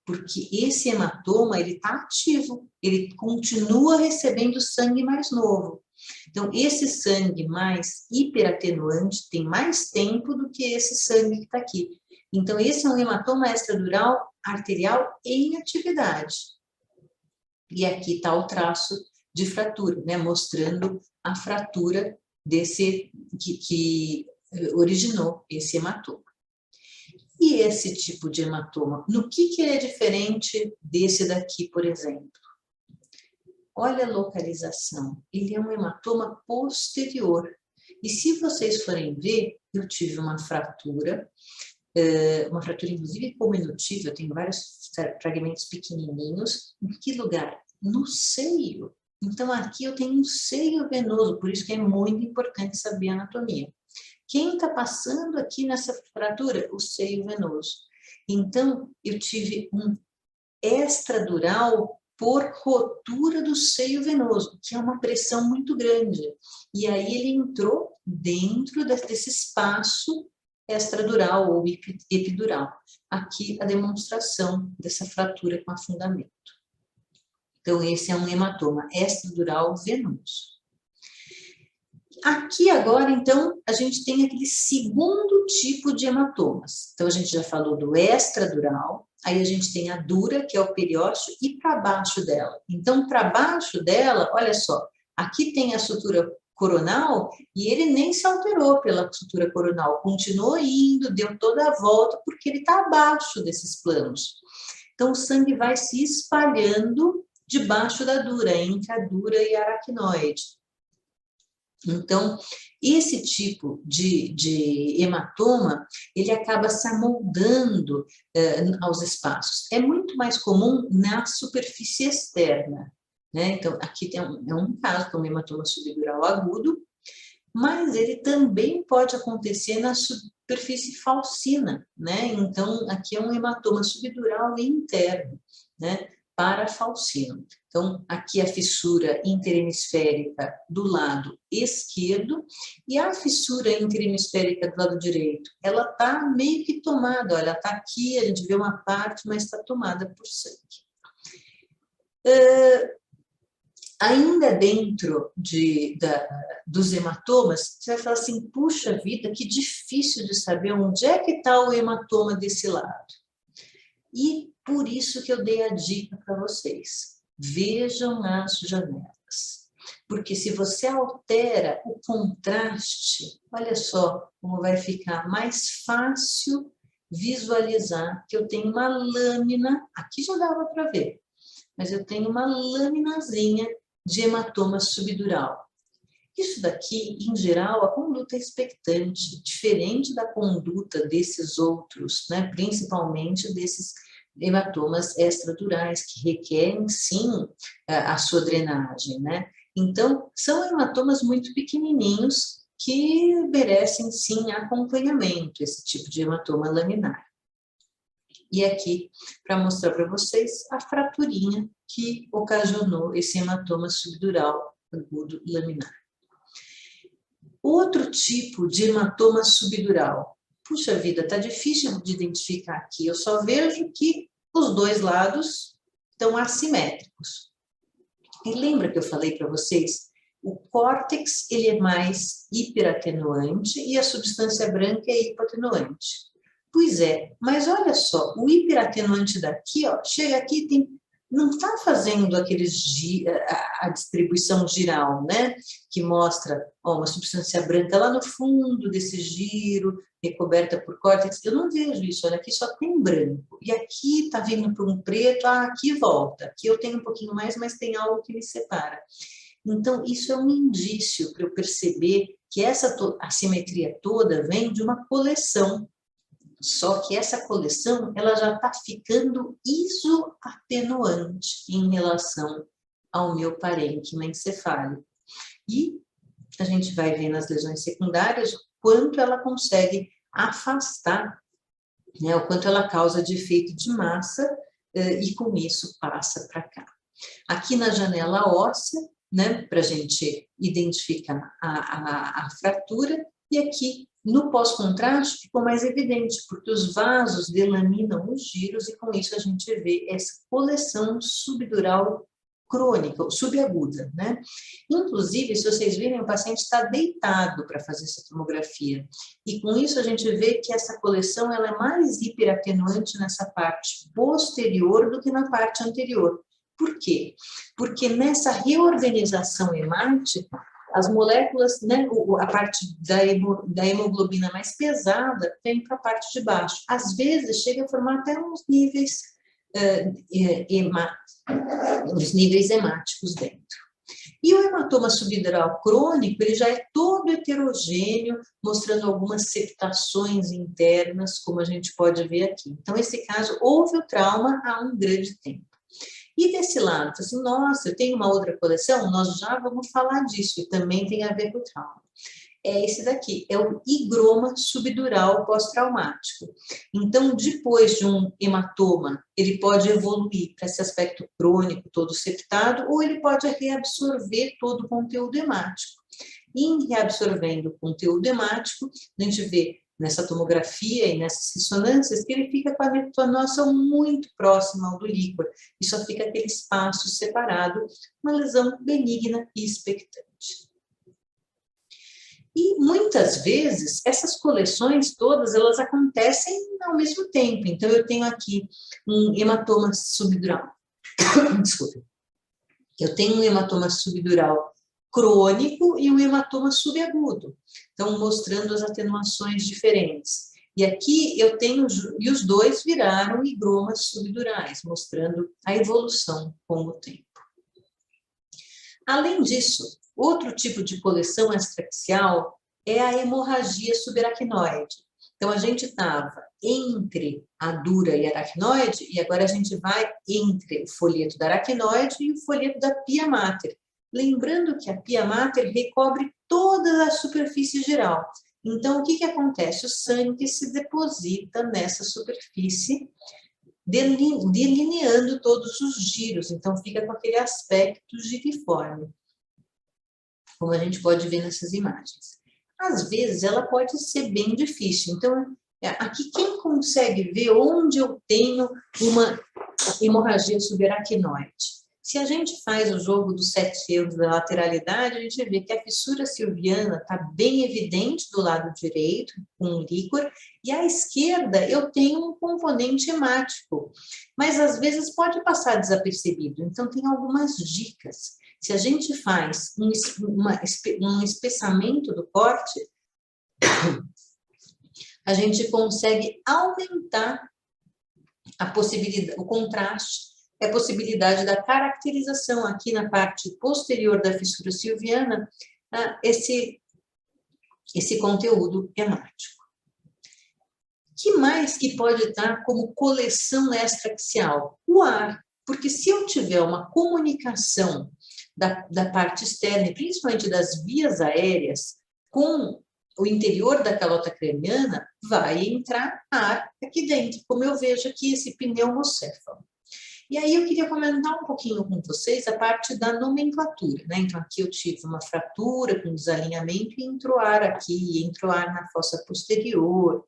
porque esse hematoma ele está ativo, ele continua recebendo sangue mais novo. Então, esse sangue mais hiperatenuante tem mais tempo do que esse sangue que está aqui. Então, esse é um hematoma extradural arterial em atividade. E aqui está o traço de fratura, né, mostrando a fratura desse que originou esse hematoma. E esse tipo de hematoma, no que ele é diferente desse daqui, por exemplo? Olha a localização, ele é um hematoma posterior. E se vocês forem ver, eu tive uma fratura inclusive cominutiva, eu tenho vários fragmentos pequenininhos. Em que lugar? No seio. Então, aqui eu tenho um seio venoso, por isso que é muito importante saber a anatomia. Quem está passando aqui nessa fratura? O seio venoso. Então, eu tive um extradural por rotura do seio venoso, que é uma pressão muito grande. E aí ele entrou dentro desse espaço extradural ou epidural. Aqui a demonstração dessa fratura com afundamento. Então, esse é um hematoma extradural venoso. Aqui agora, então, a gente tem aquele segundo tipo de hematomas. Então, a gente já falou do extradural, aí a gente tem a dura, que é o periósteo, e para baixo dela. Então, para baixo dela, olha só, aqui tem a sutura coronal e ele nem se alterou pela sutura coronal, continuou indo, deu toda a volta, porque ele está abaixo desses planos. Então, o sangue vai se espalhando debaixo da dura, entre a dura e a aracnoide. Então, esse tipo de hematoma, ele acaba se amoldando aos espaços. É muito mais comum na superfície externa, né? Então, aqui é um caso, que é um hematoma subdural agudo, mas ele também pode acontecer na superfície falcina, né? Então, aqui é um hematoma subdural interno, né? Parafalcino. Então, aqui a fissura interhemisférica do lado esquerdo e a fissura interhemisférica do lado direito. Ela está meio que tomada, olha, está aqui, a gente vê uma parte, mas está tomada por sangue. Ainda dentro dos hematomas, você vai falar assim, puxa vida, que difícil de saber onde é que está o hematoma desse lado. E por isso que eu dei a dica para vocês. Vejam as janelas. Porque se você altera o contraste, olha só como vai ficar mais fácil visualizar que eu tenho uma lâmina, aqui já dava para ver, mas eu tenho uma laminazinha de hematoma subdural. Isso daqui, em geral, a conduta é expectante, diferente da conduta desses outros, né? Principalmente desses hematomas extradurais, que requerem, sim, a sua drenagem, né? Então, são hematomas muito pequenininhos que merecem, sim, acompanhamento, esse tipo de hematoma laminar. E aqui, para mostrar para vocês a fraturinha que ocasionou esse hematoma subdural agudo laminar. Outro tipo de hematoma subdural. Puxa vida, está difícil de identificar aqui. Eu só vejo que os dois lados estão assimétricos. E lembra que eu falei para vocês? O córtex ele é mais hiperatenuante e a substância branca é hipoatenuante. Pois é, mas olha só, o hiperatenuante daqui, ó, chega aqui tem não está fazendo a distribuição giral, né? Que mostra uma substância branca lá no fundo desse giro, recoberta por córtex. Eu não vejo isso, olha, aqui só tem branco. E aqui está vindo para um preto, aqui volta. Aqui eu tenho um pouquinho mais, mas tem algo que me separa. Então, isso é um indício para eu perceber que essa assimetria toda vem de uma coleção. Só que essa coleção ela já está ficando isoatenuante em relação ao meu parênquima encefálico. E a gente vai ver nas lesões secundárias o quanto ela consegue afastar, né, o quanto ela causa de efeito de massa e com isso passa para cá. Aqui na janela óssea, né, para a gente identificar a fratura, e aqui no pós-contraste ficou mais evidente, porque os vasos delaminam os giros e com isso a gente vê essa coleção subdural crônica, subaguda, né? Inclusive, se vocês virem, o paciente está deitado para fazer essa tomografia. E com isso a gente vê que essa coleção ela é mais hiperatenuante nessa parte posterior do que na parte anterior. Por quê? Porque nessa reorganização hemática, as moléculas, né, a parte da hemoglobina mais pesada vem para a parte de baixo. Às vezes chega a formar até uns níveis hemáticos dentro. E o hematoma subdural crônico, ele já é todo heterogêneo, mostrando algumas septações internas, como a gente pode ver aqui. Então, nesse caso, houve o trauma há um grande tempo. E desse lado, assim, nossa, eu tenho uma outra coleção, nós já vamos falar disso, e também tem a ver com o trauma. É esse daqui, é o higroma subdural pós-traumático. Então, depois de um hematoma, ele pode evoluir para esse aspecto crônico, todo septado, ou ele pode reabsorver todo o conteúdo hemático. E em reabsorvendo o conteúdo hemático, a gente vê nessa tomografia e nessas ressonâncias que ele fica com a detonação muito próxima ao do líquor, e só fica aquele espaço separado, uma lesão benigna e expectante. E muitas vezes essas coleções todas elas acontecem ao mesmo tempo. Então eu tenho aqui um hematoma subdural. Desculpe. Eu tenho um hematoma subdural crônico e um hematoma subagudo. Então mostrando as atenuações diferentes. E aqui eu tenho, e os dois viraram higromas subdurais, mostrando a evolução com o tempo. Além disso, outro tipo de coleção extraaxial é a hemorragia subaracnoide. Então, a gente estava entre a dura e a aracnoide, e agora a gente vai entre o folheto da aracnoide e o folheto da pia mater. Lembrando que a pia mater recobre toda a superfície geral. Então, o que acontece? O sangue se deposita nessa superfície, delineando todos os giros. Então, fica com aquele aspecto giriforme, como a gente pode ver nessas imagens. Às vezes, ela pode ser bem difícil. Então, aqui quem consegue ver onde eu tenho uma hemorragia subaracnoide? Se a gente faz o jogo dos 7 euros da lateralidade, a gente vê que a fissura silviana está bem evidente do lado direito, com um líquor, e à esquerda eu tenho um componente hemático, mas às vezes pode passar desapercebido. Então, tem algumas dicas. Se a gente faz um espessamento do corte, a gente consegue aumentar a possibilidade, o contraste, a possibilidade da caracterização aqui na parte posterior da fissura silviana, esse conteúdo hemático. Que mais que pode estar como coleção extraaxial? O ar, porque se eu tiver uma comunicação da parte externa, principalmente das vias aéreas, com o interior da calota craniana, vai entrar ar aqui dentro, como eu vejo aqui esse pneumocéfalo. E aí eu queria comentar um pouquinho com vocês a parte da nomenclatura, né? Então aqui eu tive uma fratura com desalinhamento e entrou ar aqui, entrou ar na fossa posterior.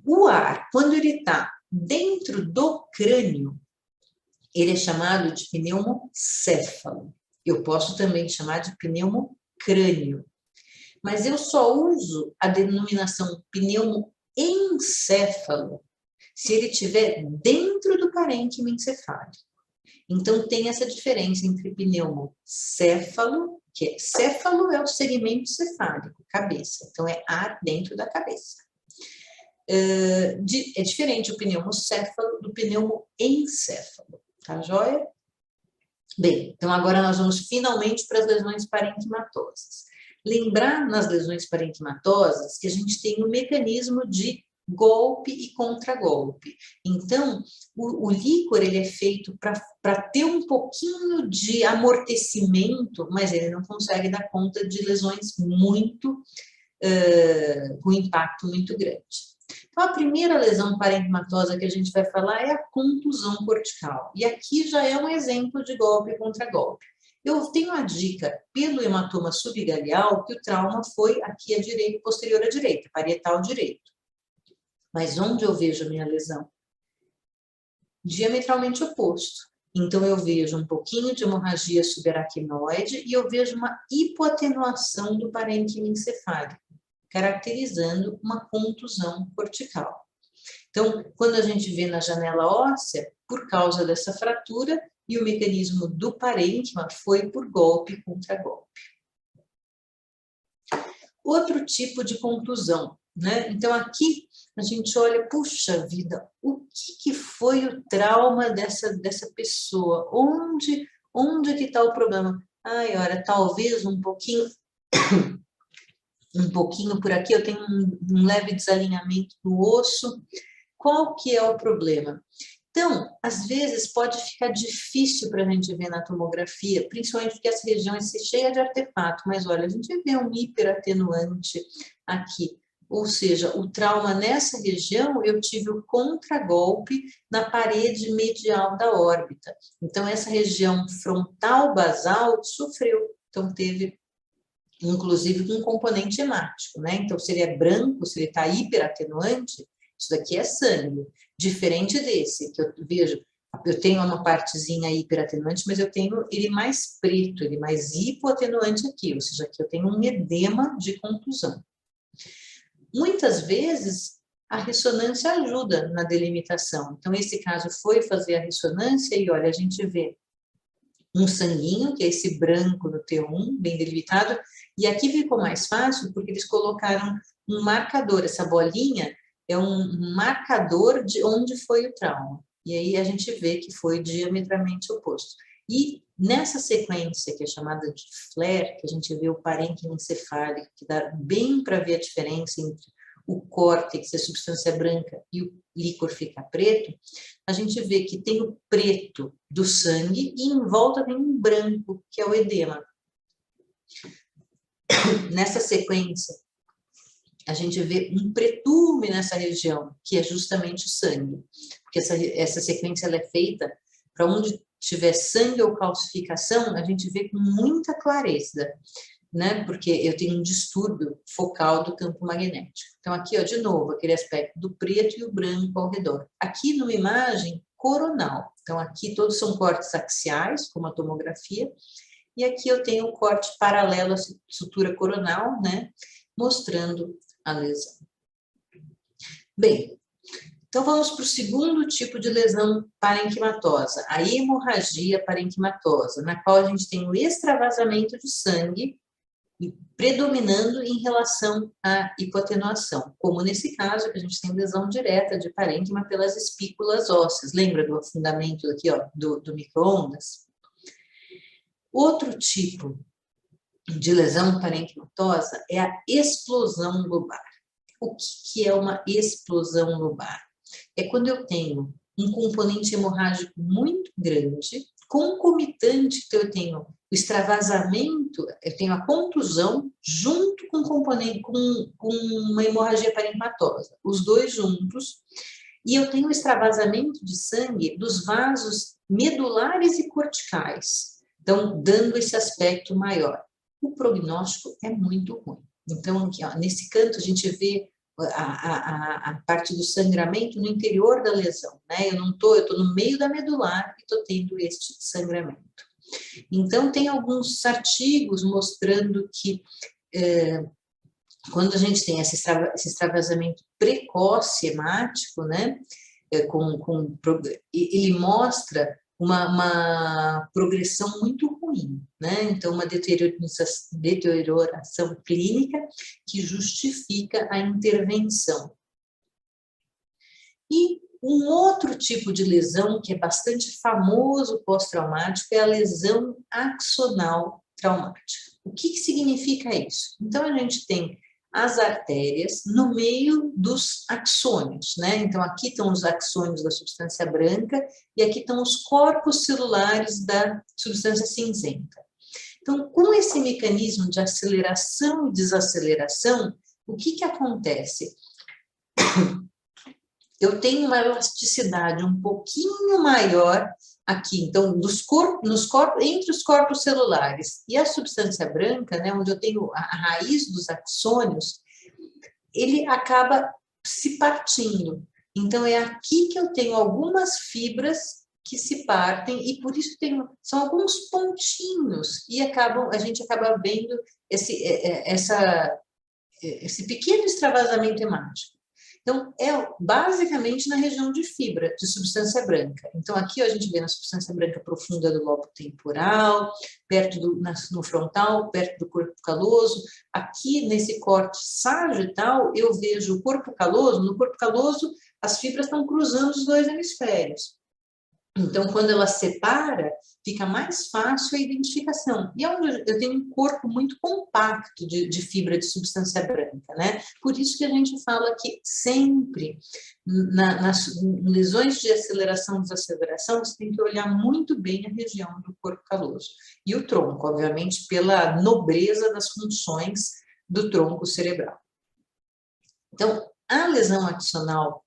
O ar, quando ele está dentro do crânio, ele é chamado de pneumocéfalo. Eu posso também chamar de pneumocrânio. Mas eu só uso a denominação pneumoencéfalo se ele estiver dentro do parênquima encefálico. Então, tem essa diferença entre pneumocéfalo, que é céfalo é o segmento cefálico, cabeça. Então, é ar dentro da cabeça. É diferente o pneumocéfalo do pneumoencéfalo. Tá joia? Bem, então agora nós vamos finalmente para as lesões parenquimatosas. Lembrar nas lesões parenquimatosas que a gente tem um mecanismo de golpe e contragolpe. Então, o líquor ele é feito para ter um pouquinho de amortecimento, mas ele não consegue dar conta de lesões com impacto muito grande. Então, a primeira lesão parenquimatosa que a gente vai falar é a contusão cortical. E aqui já é um exemplo de golpe contra golpe. Eu tenho a dica pelo hematoma subgaleal que o trauma foi aqui à direita, posterior à direita, parietal direito. Mas onde eu vejo a minha lesão? Diametralmente oposto. Então, eu vejo um pouquinho de hemorragia subaracnoide e eu vejo uma hipoatenuação do parênquima encefálico, caracterizando uma contusão cortical. Então, quando a gente vê na janela óssea, por causa dessa fratura, e o mecanismo do parênquima foi por golpe contra golpe. Outro tipo de contusão, né? Então, aqui a gente olha, puxa vida, o que foi o trauma dessa pessoa? Onde que está o problema? Ai, olha, talvez um pouquinho por aqui, eu tenho um leve desalinhamento no osso. Qual que é o problema? Então, às vezes pode ficar difícil para a gente ver na tomografia, principalmente porque essa região é cheia de artefato, mas olha, a gente vê um hiperatenuante aqui, ou seja, o trauma nessa região, eu tive o contragolpe na parede medial da órbita. Então, essa região frontal basal sofreu, então teve inclusive com um componente hemático, né? Então, se ele é branco, se ele está hiperatenuante, isso daqui é sangue. Diferente desse, que eu vejo, eu tenho uma partezinha hiperatenuante, mas eu tenho ele mais preto, ele mais hipoatenuante aqui, ou seja, aqui eu tenho um edema de contusão. Muitas vezes, a ressonância ajuda na delimitação. Então, esse caso foi fazer a ressonância e, olha, a gente vê um sanguinho, que é esse branco no T1, bem delimitado, e aqui ficou mais fácil porque eles colocaram um marcador, essa bolinha é um marcador de onde foi o trauma, e aí a gente vê que foi diametralmente oposto. E nessa sequência, que é chamada de flare, que a gente vê o parênquima encefálico, que dá bem para ver a diferença entre o córtex, a substância branca, e o líquor fica preto, a gente vê que tem o preto do sangue e em volta tem um branco, que é o edema. Nessa sequência, a gente vê um pretume nessa região, que é justamente o sangue. Porque essa sequência ela é feita para onde tiver sangue ou calcificação, a gente vê com muita clareza, né? Porque eu tenho um distúrbio focal do campo magnético. Então, aqui, ó, de novo, aquele aspecto do preto e o branco ao redor. Aqui, numa imagem coronal. Então, aqui todos são cortes axiais, como a tomografia, e aqui eu tenho um corte paralelo à sutura coronal, né? Mostrando a lesão. Bem, então vamos para o segundo tipo de lesão parenquimatosa, a hemorragia parenquimatosa, na qual a gente tem o extravasamento de sangue predominando em relação à hipoatenuação, como nesse caso que a gente tem lesão direta de parênquima pelas espículas ósseas. Lembra do afundamento aqui, ó, do micro-ondas? Outro tipo de lesão parenquimatosa é a explosão lobar. O que é uma explosão lobar? É quando eu tenho um componente hemorrágico muito grande, concomitante, então eu tenho o extravasamento, eu tenho a contusão junto com uma hemorragia parenquimatosa, os dois juntos, e eu tenho o extravasamento de sangue dos vasos medulares e corticais, então dando esse aspecto maior. O prognóstico é muito ruim. Então, aqui, ó, nesse canto a gente vê a parte do sangramento no interior da lesão, né? Eu estou no meio da medular e estou tendo este sangramento. Então, tem alguns artigos mostrando que quando a gente tem esse extravasamento precoce hemático, né? Ele mostra uma progressão muito ruim, né? Então, uma deterioração clínica que justifica a intervenção. E um outro tipo de lesão que é bastante famoso pós-traumático é a lesão axonal traumática. O que significa isso? Então, a gente tem as artérias no meio dos axônios, né? Então, aqui estão os axônios da substância branca e aqui estão os corpos celulares da substância cinzenta. Então, com esse mecanismo de aceleração e desaceleração, o que acontece? eu tenho uma elasticidade um pouquinho maior aqui, então, entre os corpos celulares e a substância branca, né, onde eu tenho a raiz dos axônios, ele acaba se partindo. Então, é aqui que eu tenho algumas fibras que se partem, e por isso são alguns pontinhos, e a gente acaba vendo esse pequeno extravasamento hemático. Então, é basicamente na região de fibra, de substância branca. Então, aqui a gente vê na substância branca profunda do lobo temporal, no frontal, perto do corpo caloso. Aqui, nesse corte sagital, eu vejo o corpo caloso. No corpo caloso, as fibras estão cruzando os dois hemisférios. Então, quando ela separa, fica mais fácil a identificação. E é onde eu tenho um corpo muito compacto de fibra de substância branca, né? Por isso que a gente fala que sempre, nas lesões de aceleração e desaceleração, você tem que olhar muito bem a região do corpo caloso. E o tronco, obviamente, pela nobreza das funções do tronco cerebral. Então, a lesão axonal,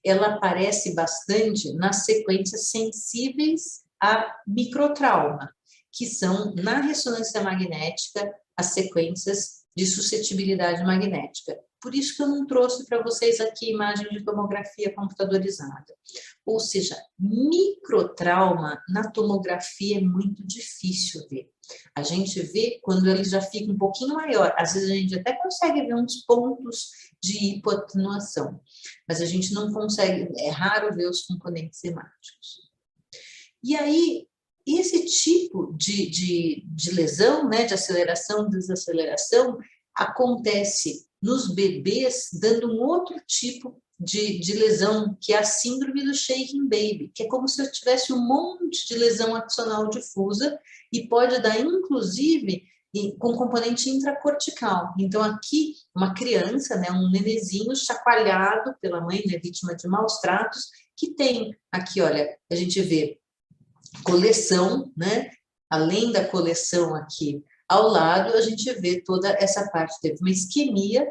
ela aparece bastante nas sequências sensíveis a microtrauma, que são, na ressonância magnética, as sequências de suscetibilidade magnética. Por isso que eu não trouxe para vocês aqui imagem de tomografia computadorizada. Ou seja, microtrauma na tomografia é muito difícil ver. A gente vê quando ele já fica um pouquinho maior. Às vezes a gente até consegue ver uns pontos de hipoatenuação, mas a gente não consegue, é raro ver os componentes hemáticos. E aí, esse tipo de lesão, né, de aceleração, desaceleração, acontece nos bebês dando um outro tipo de lesão, que é a síndrome do shaking baby, que é como se eu tivesse um monte de lesão axonal difusa e pode dar, inclusive, com componente intracortical. Então, aqui, uma criança, né, um nenezinho chacoalhado pela mãe, né, vítima de maus tratos, que tem aqui, olha, a gente vê coleção, né? Além da coleção aqui ao lado, a gente vê toda essa parte, teve uma isquemia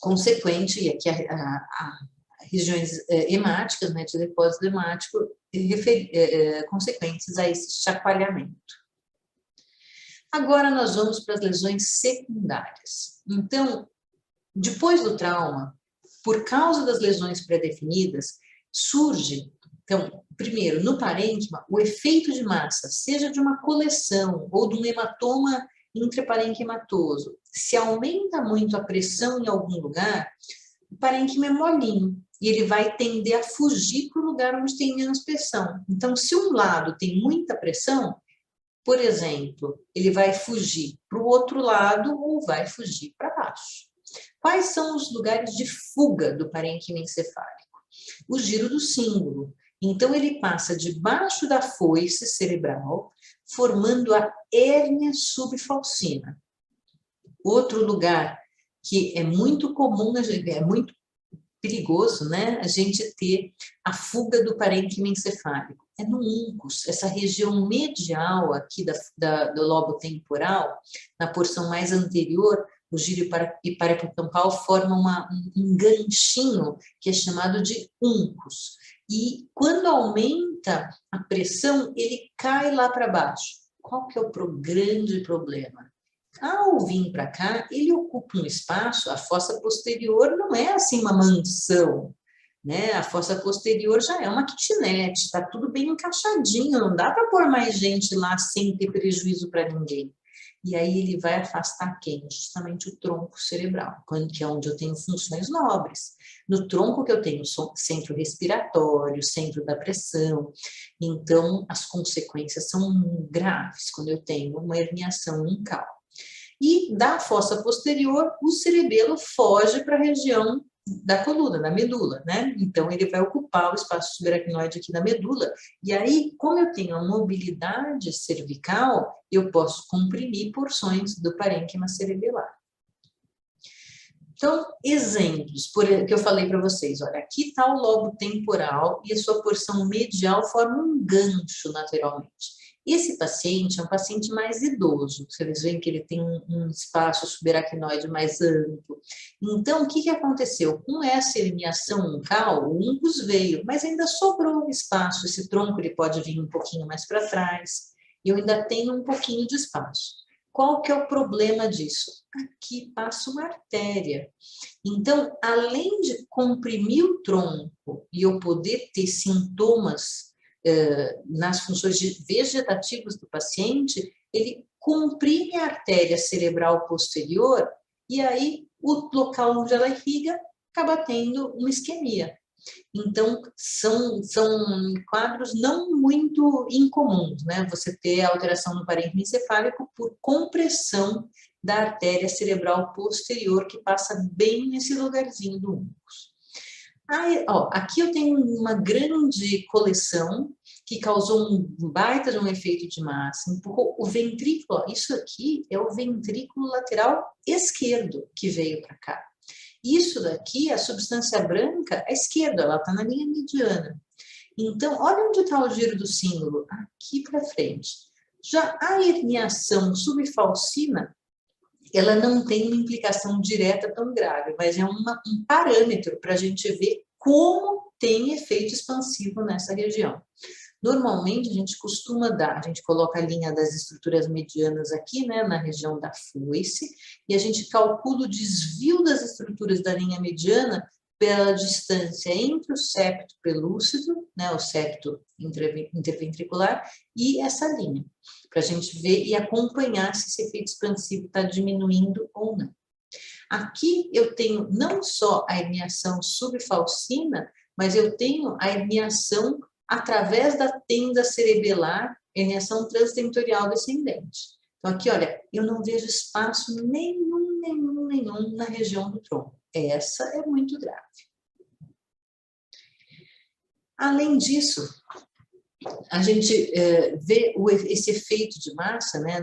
consequente, e aqui a regiões hemáticas, né, de depósito hemático, consequentes a esse chacoalhamento. Agora nós vamos para as lesões secundárias. Então, depois do trauma, por causa das lesões pré-definidas, surge, então, primeiro, no parênquima, o efeito de massa, seja de uma coleção ou de um hematoma intraparenquimatoso. Se aumenta muito a pressão em algum lugar, o parênquima é molinho e ele vai tender a fugir para o lugar onde tem menos pressão. Então, se um lado tem muita pressão, por exemplo, ele vai fugir para o outro lado ou vai fugir para baixo. Quais são os lugares de fuga do parênquima encefálico? O giro do cíngulo. Então, ele passa debaixo da foice cerebral, formando a hérnia subfalcina. Outro lugar que é muito comum, é muito perigoso, né? A gente ter a fuga do parênquima encefálico. É no uncus, essa região medial aqui do lobo temporal, na porção mais anterior, o giro hiparahipocampal forma um ganchinho que é chamado de uncus. E quando aumenta a pressão, ele cai lá para baixo. Qual que é o grande problema? Ao vir para cá, ele ocupa um espaço, a fossa posterior não é assim uma mansão, né? A fossa posterior já é uma kitnet, está tudo bem encaixadinho, não dá para pôr mais gente lá sem ter prejuízo para ninguém. E aí ele vai afastar quem? Justamente o tronco cerebral, que é onde eu tenho funções nobres. No tronco que eu tenho centro respiratório, centro da pressão, então as consequências são graves quando eu tenho uma herniação uncal. E da fossa posterior, o cerebelo foge para a região da coluna, da medula, né? Então, ele vai ocupar o espaço subaracnoide aqui da medula. E aí, como eu tenho a mobilidade cervical, eu posso comprimir porções do parênquima cerebelar. Então, exemplos que eu falei para vocês. Olha, aqui está o lobo temporal e a sua porção medial forma um gancho, naturalmente. Esse paciente é um paciente mais idoso, vocês veem que ele tem um espaço subaracnoide mais amplo. Então, o que aconteceu? Com essa herniação uncal, o uncus veio, mas ainda sobrou espaço, esse tronco ele pode vir um pouquinho mais para trás, e eu ainda tenho um pouquinho de espaço. Qual que é o problema disso? Aqui passa uma artéria. Então, além de comprimir o tronco e eu poder ter sintomas nas funções vegetativas do paciente, ele comprime a artéria cerebral posterior e aí o local onde ela irriga acaba tendo uma isquemia. Então, são quadros não muito incomuns, né? Você ter alteração no parênquima encefálico por compressão da artéria cerebral posterior, que passa bem nesse lugarzinho do uncus. Aí, ó, aqui eu tenho uma grande coleção que causou um baita de um efeito de massa, empurrou o ventrículo, ó, isso aqui é o ventrículo lateral esquerdo que veio para cá. Isso daqui, a substância branca, à esquerda, ela está na linha mediana. Então, olha onde está o giro do símbolo, aqui para frente. Já a herniação subfalcina, ela não tem uma implicação direta tão grave, mas é um parâmetro para a gente ver como tem efeito expansivo nessa região. Normalmente, a gente costuma dar, a gente coloca a linha das estruturas medianas aqui, né, na região da foice, e a gente calcula o desvio das estruturas da linha mediana pela distância entre o septo pelúcido, né, o septo interventricular, e essa linha, para a gente ver e acompanhar se esse efeito expansivo está diminuindo ou não. Aqui eu tenho não só a herniação subfalcina, mas eu tenho a herniação através da tenda cerebelar, herniação transtentorial descendente. Então, aqui, olha, eu não vejo espaço nenhum na região do tronco. Essa é muito grave. Além disso, a gente vê esse efeito de massa, né,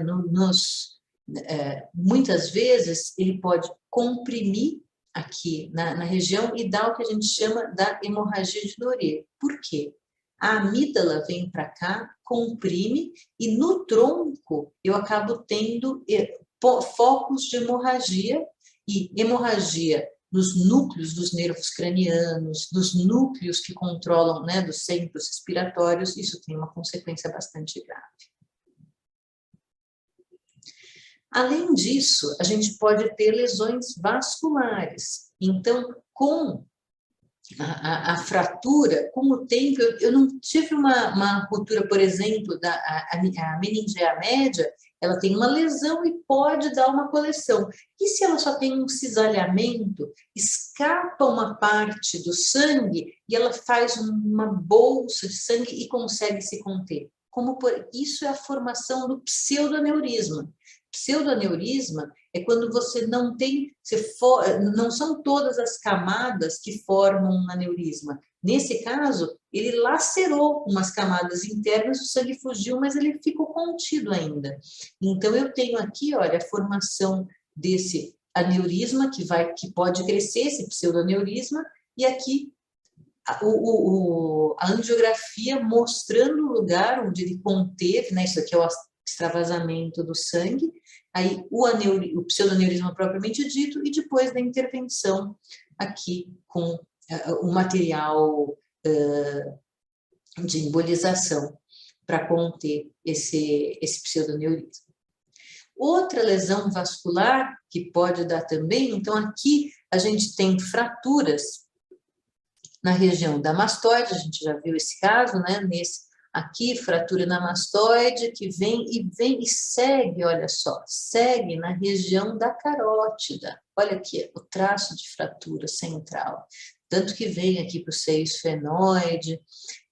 muitas vezes ele pode comprimir aqui na região e dar o que a gente chama da hemorragia de Doret. Por quê? A amígdala vem para cá, comprime, e no tronco eu acabo tendo focos de hemorragia, e hemorragia nos núcleos dos nervos cranianos, dos núcleos que controlam, né, dos centros respiratórios, isso tem uma consequência bastante grave. Além disso, a gente pode ter lesões vasculares. Então, com a fratura, com o tempo, eu não tive uma ruptura, por exemplo, a meningea média, ela tem uma lesão e pode dar uma coleção. E se ela só tem um cisalhamento, escapa uma parte do sangue e ela faz uma bolsa de sangue e consegue se conter? Isso é a formação do pseudoaneurisma. Pseudoaneurisma é quando você não tem, não são todas as camadas que formam um aneurisma. Nesse caso, ele lacerou umas camadas internas, o sangue fugiu, mas ele ficou contido ainda. Então, eu tenho aqui, olha, a formação desse aneurisma que pode crescer, esse pseudoaneurisma, e aqui a angiografia mostrando o lugar onde ele conteve, né, isso aqui é o extravasamento do sangue, aí o pseudoaneurisma propriamente dito, e depois da intervenção aqui com o material de embolização para conter esse pseudoaneurisma. Outra lesão vascular que pode dar também, então aqui a gente tem fraturas na região da mastoide, a gente já viu esse caso, né? Aqui, fratura na mastoide, que vem e segue, olha só, segue na região da carótida. Olha aqui, o traço de fratura central. Tanto que vem aqui para o seio esfenoide.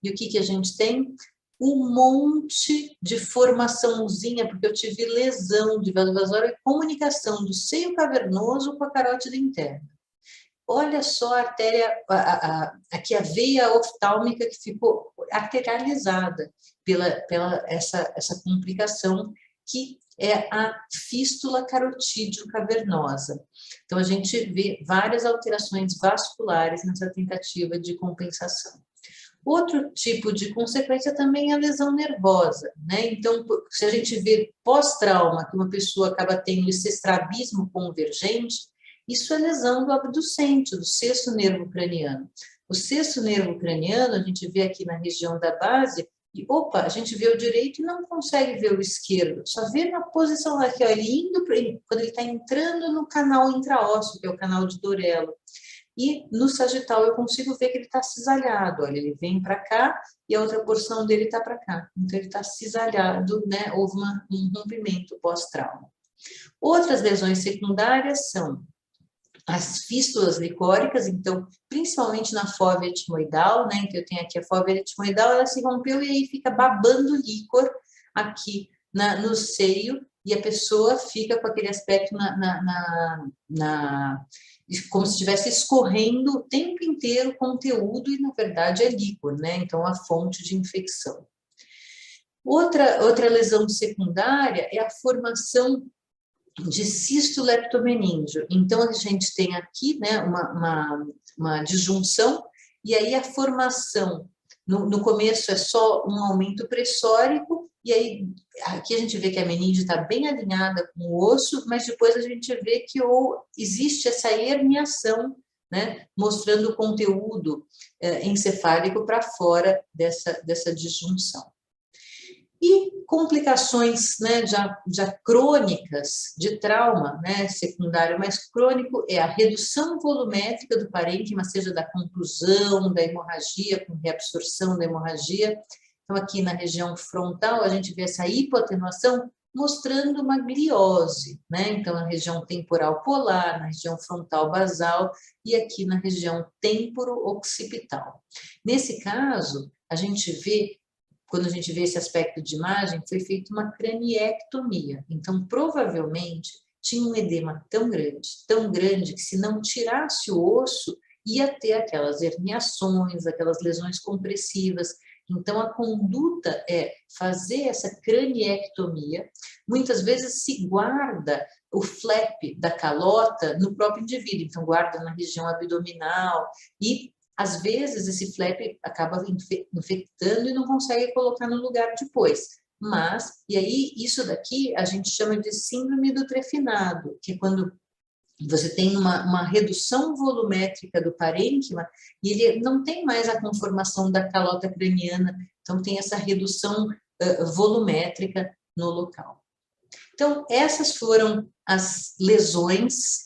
E o que a gente tem? Um monte de formaçãozinha, porque eu tive lesão de vaso vasório e comunicação do seio cavernoso com a carótida interna. Olha só a artéria, aqui a veia oftálmica que ficou arterializada pela essa complicação que é a fístula carotídeo cavernosa. Então, a gente vê várias alterações vasculares nessa tentativa de compensação. Outro tipo de consequência também é a lesão nervosa, né? Então, se a gente vê pós-trauma, que uma pessoa acaba tendo esse estrabismo convergente, isso é lesão do abducente, do sexto nervo craniano. O sexto nervo craniano, a gente vê aqui na região da base, e opa, a gente vê o direito e não consegue ver o esquerdo, só vê na posição aqui, ó, ele indo, quando ele está entrando no canal intraósseo, que é o canal de Dorello. E no sagital eu consigo ver que ele está cisalhado, olha, ele vem para cá e a outra porção dele está para cá. Então ele está cisalhado, né? Houve um rompimento pós-trauma. Outras lesões secundárias são as fístulas licóricas, então, principalmente na fóvea etimoidal, né? Então eu tenho aqui a fóvea etimoidal, ela se rompeu e aí fica babando líquor aqui no seio, e a pessoa fica com aquele aspecto como se estivesse escorrendo o tempo inteiro conteúdo, e na verdade é líquor, né? Então, a fonte de infecção. Outra lesão secundária é a formação de cisto leptomeningeo. Então, a gente tem aqui, né, uma disjunção, e aí a formação, no começo é só um aumento pressórico, e aí aqui a gente vê que a meninge está bem alinhada com o osso, mas depois a gente vê que existe essa herniação, né, mostrando o conteúdo encefálico para fora dessa disjunção. E complicações, né, já crônicas de trauma, né, secundário mais crônico, é a redução volumétrica do parênquima, seja da contusão, da hemorragia, com reabsorção da hemorragia. Então, aqui na região frontal, a gente vê essa hipoatenuação mostrando uma gliose, né? Então, na região temporal polar, na região frontal basal e aqui na região temporo-occipital. Nesse caso, a gente vê, quando a gente vê esse aspecto de imagem, foi feita uma craniectomia. Então, provavelmente, tinha um edema tão grande, que se não tirasse o osso, ia ter aquelas herniações, aquelas lesões compressivas. Então, a conduta é fazer essa craniectomia. Muitas vezes se guarda o flap da calota no próprio indivíduo. Então, guarda na região abdominal e às vezes esse flap acaba infectando e não consegue colocar no lugar depois. Mas, e aí isso daqui a gente chama de síndrome do trefinado, que é quando você tem uma redução volumétrica do parênquima e ele não tem mais a conformação da calota craniana, então tem essa redução volumétrica no local. Então, essas foram as lesões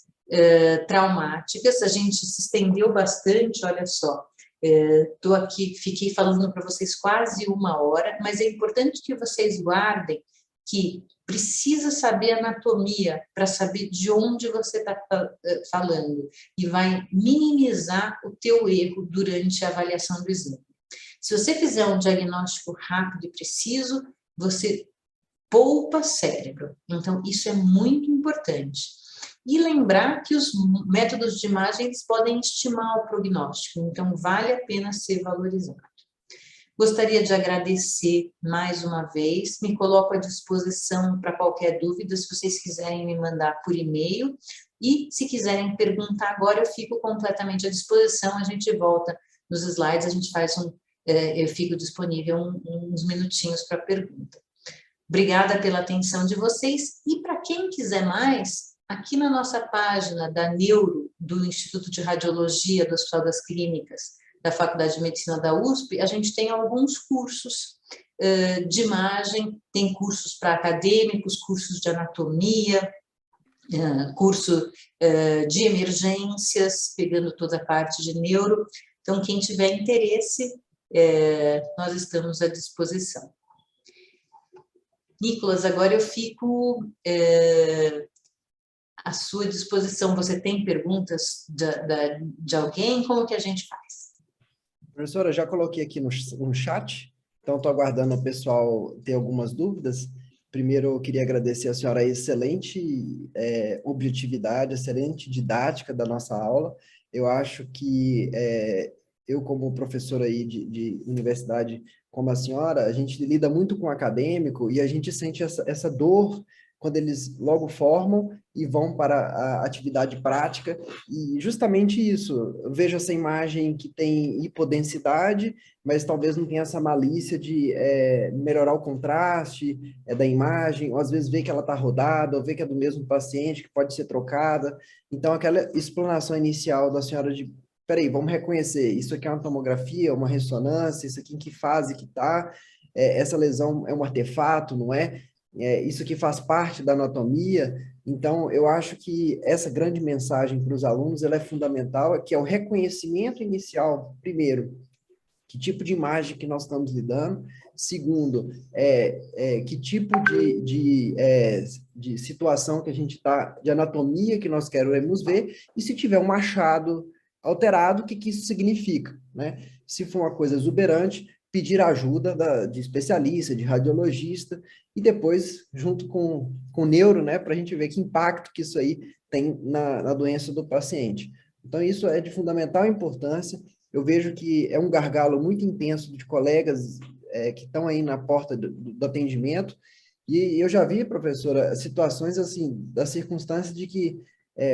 traumáticas. A gente se estendeu bastante, olha só, estou aqui, fiquei falando para vocês quase 1 hora, mas é importante que vocês guardem que precisa saber anatomia para saber de onde você está falando e vai minimizar o teu erro durante a avaliação do exame. Se você fizer um diagnóstico rápido e preciso, você poupa cérebro. Então, isso é muito importante. E lembrar que os métodos de imagem eles podem estimar o prognóstico, então vale a pena ser valorizado. Gostaria de agradecer mais uma vez, me coloco à disposição para qualquer dúvida, se vocês quiserem me mandar por e-mail, e se quiserem perguntar agora, eu fico completamente à disposição, a gente volta nos slides, a gente faz eu fico disponível uns minutinhos para pergunta. Obrigada pela atenção de vocês, e para quem quiser mais, aqui na nossa página da Neuro, do Instituto de Radiologia do Hospital das Clínicas, da Faculdade de Medicina da USP, a gente tem alguns cursos de imagem, tem cursos para acadêmicos, cursos de anatomia, curso de emergências, pegando toda a parte de neuro. Então, quem tiver interesse, nós estamos à disposição. Nicolas, agora eu fico à sua disposição. Você tem perguntas de alguém? Como que a gente faz? Professora, já coloquei aqui no chat, então estou aguardando o pessoal ter algumas dúvidas. Primeiro, eu queria agradecer a senhora a excelente objetividade, excelente didática da nossa aula. Eu acho que eu, como professor aí de universidade, como a senhora, a gente lida muito com o acadêmico e a gente sente essa dor quando eles logo formam e vão para a atividade prática. E justamente isso, eu vejo essa imagem que tem hipodensidade, mas talvez não tenha essa malícia de melhorar o contraste da imagem, ou às vezes ver que ela está rodada, ou ver que é do mesmo paciente, que pode ser trocada. Então, aquela explanação inicial da senhora de, peraí, vamos reconhecer, isso aqui é uma tomografia, uma ressonância, isso aqui em que fase que está, essa lesão é um artefato, não é? Isso aqui faz parte da anatomia. Então, eu acho que essa grande mensagem para os alunos, ela é fundamental, que é o reconhecimento inicial, primeiro, que tipo de imagem que nós estamos lidando, segundo, que tipo de situação que a gente está, de anatomia que nós queremos ver, e se tiver um achado alterado, o que, que isso significa, né? Se for uma coisa exuberante, pedir ajuda de especialista, de radiologista, e depois, junto com o neuro, né, para a gente ver que impacto que isso aí tem na doença do paciente. Então, isso é de fundamental importância. Eu vejo que é um gargalo muito intenso de colegas que estão aí na porta do atendimento, e eu já vi, professora, situações assim, da circunstância de que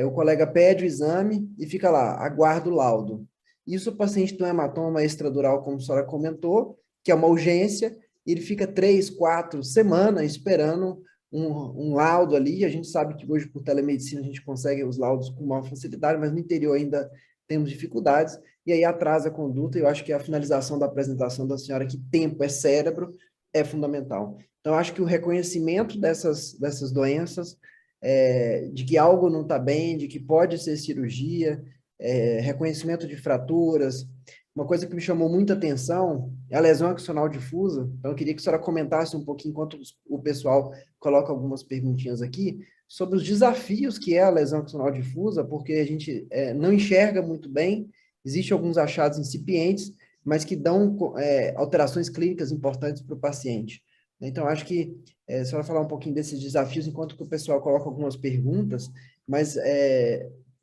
o colega pede o exame e fica lá, aguarda o laudo. Isso o paciente tem um hematoma extradural, como a senhora comentou, que é uma urgência, e ele fica 3, 4 semanas esperando um laudo ali. A gente sabe que hoje, por telemedicina, a gente consegue os laudos com maior facilidade, mas no interior ainda temos dificuldades, e aí atrasa a conduta. E eu acho que a finalização da apresentação da senhora, que tempo é cérebro, é fundamental. Então, eu acho que o reconhecimento dessas doenças, de que algo não está bem, de que pode ser cirurgia, reconhecimento de fraturas. Uma coisa que me chamou muita atenção é a lesão axonal difusa. Então, eu queria que a senhora comentasse um pouquinho, enquanto o pessoal coloca algumas perguntinhas aqui, sobre os desafios que é a lesão axonal difusa, porque a gente não enxerga muito bem, existem alguns achados incipientes, mas que dão alterações clínicas importantes para o paciente. Então, acho que a senhora falar um pouquinho desses desafios, enquanto que o pessoal coloca algumas perguntas, mas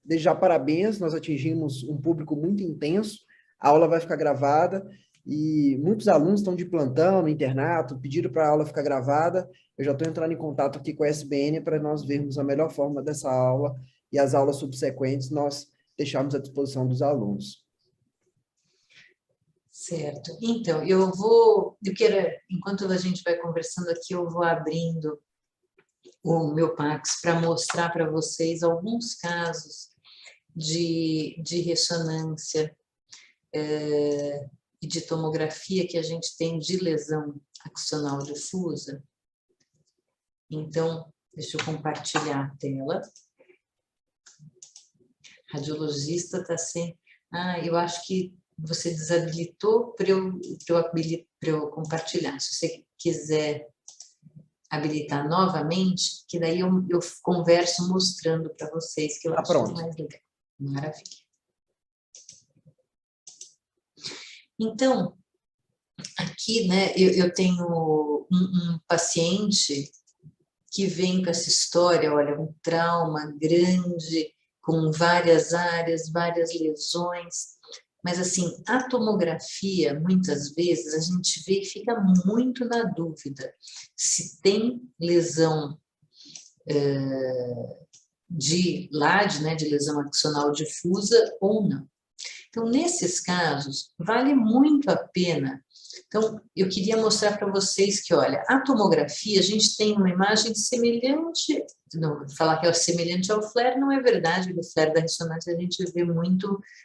desde já, parabéns, nós atingimos um público muito intenso, a aula vai ficar gravada, e muitos alunos estão de plantão no internato, pediram para a aula ficar gravada. Eu já estou entrando em contato aqui com a SBN para nós vermos a melhor forma dessa aula, e as aulas subsequentes nós deixarmos à disposição dos alunos. Certo. Então, enquanto a gente vai conversando aqui, eu vou abrindo o meu Pax para mostrar para vocês alguns casos de ressonância e de tomografia que a gente tem de lesão axonal difusa. Então, deixa eu compartilhar a tela. Radiologista está sem... eu acho que você desabilitou para eu compartilhar. Se você quiser habilitar novamente, que daí eu converso mostrando para vocês, que eu acho Pronto. mais legal. Maravilha. Então, aqui, né, eu tenho um paciente que vem com essa história, olha, um trauma grande, com várias áreas, várias lesões, mas assim, a tomografia, muitas vezes, a gente vê e fica muito na dúvida se tem lesão de LAD, né, de lesão axonal difusa ou não. Então, nesses casos, vale muito a pena. Então, eu queria mostrar para vocês que, olha, a tomografia, a gente tem uma imagem semelhante, não, falar que é semelhante ao flare não é verdade, o flare da ressonância a gente vê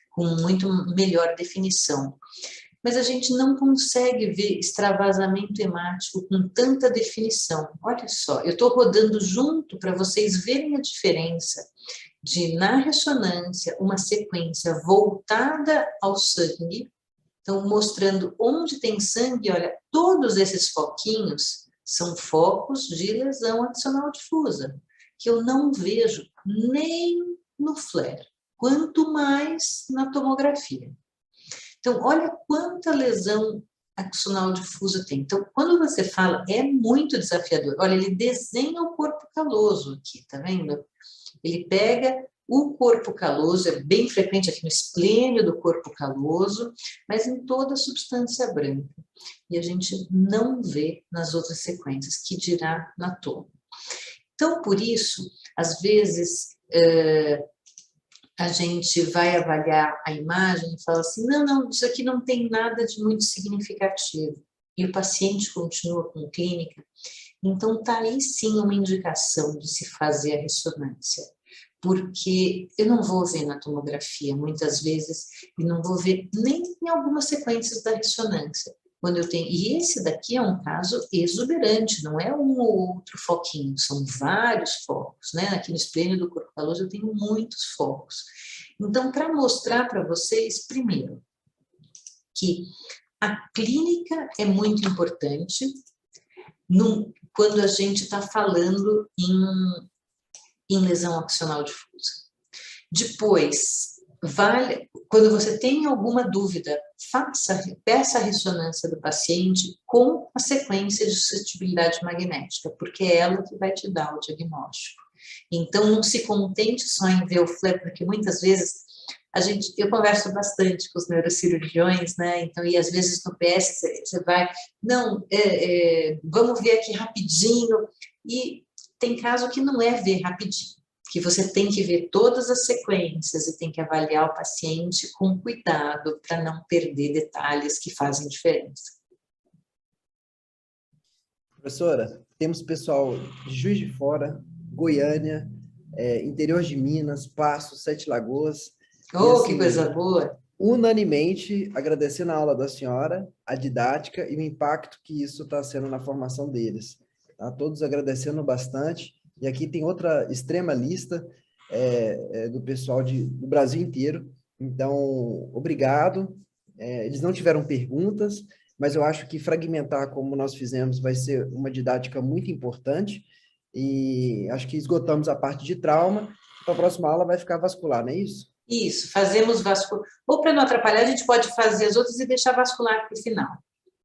com muito melhor definição. Mas a gente não consegue ver extravasamento hemático com tanta definição. Olha só, eu estou rodando junto para vocês verem a diferença de, na ressonância, uma sequência voltada ao sangue, então mostrando onde tem sangue. Olha, todos esses foquinhos são focos de lesão axonal difusa, que eu não vejo nem no flare, quanto mais na tomografia. Então, olha quanta lesão axonal difusa tem. Então, quando você fala, é muito desafiador. Olha, ele desenha o corpo caloso aqui, tá vendo? Ele pega o corpo caloso, é bem frequente aqui no esplênio do corpo caloso, mas em toda a substância branca. E a gente não vê nas outras sequências, que dirá na toma. Então, por isso, às vezes, a gente vai avaliar a imagem e fala assim, não, isso aqui não tem nada de muito significativo. E o paciente continua com clínica. Então, está aí sim uma indicação de se fazer a ressonância. Porque eu não vou ver na tomografia, muitas vezes, e não vou ver nem em algumas sequências da ressonância. Quando eu tenho, e esse daqui é um caso exuberante, não é um ou outro foquinho, são vários focos, né? Aqui no esplênio do corpo caloso eu tenho muitos focos. Então, para mostrar para vocês, primeiro, que a clínica é muito importante quando a gente está falando em lesão axonal difusa. Depois, quando você tem alguma dúvida, peça a ressonância do paciente com a sequência de suscetibilidade magnética, porque é ela que vai te dar o diagnóstico. Então, não se contente só em ver o flare, porque muitas vezes eu converso bastante com os neurocirurgiões, né? Então, e às vezes no PS você vai, vamos ver aqui rapidinho, e tem caso que não é ver rapidinho, que você tem que ver todas as sequências e tem que avaliar o paciente com cuidado para não perder detalhes que fazem diferença. Professora, temos pessoal de Juiz de Fora, Goiânia, interior de Minas, Passo, Sete Lagoas. Oh, assim, que coisa boa! Unanimemente agradecendo a aula da senhora, a didática e o impacto que isso está sendo na formação deles. Tá? Todos agradecendo bastante. E aqui tem outra extrema lista do pessoal do Brasil inteiro. Então, obrigado. Eles não tiveram perguntas, mas eu acho que fragmentar como nós fizemos vai ser uma didática muito importante. E acho que esgotamos a parte de trauma. Então, a próxima aula vai ficar vascular, não é isso? Isso, fazemos vascular. Ou para não atrapalhar, a gente pode fazer as outras e deixar vascular para o final.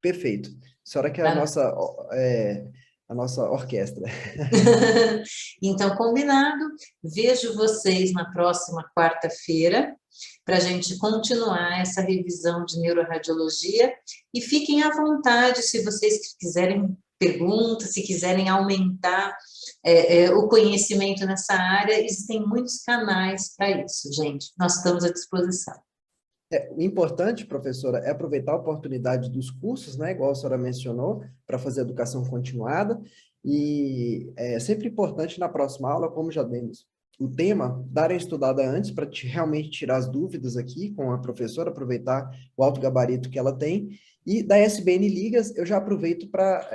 Perfeito. A senhora que é a nossa orquestra. Então, combinado. Vejo vocês na próxima quarta-feira para a gente continuar essa revisão de neuroradiologia. E fiquem à vontade se vocês quiserem perguntas, se quiserem aumentar o conhecimento nessa área, existem muitos canais para isso, gente. Nós estamos à disposição. O importante, professora, é aproveitar a oportunidade dos cursos, né, igual a senhora mencionou, para fazer educação continuada, e é sempre importante na próxima aula, como já demos o tema, dar a estudada antes para realmente tirar as dúvidas aqui com a professora, aproveitar o alto gabarito que ela tem, e da SBN Ligas, eu já aproveito para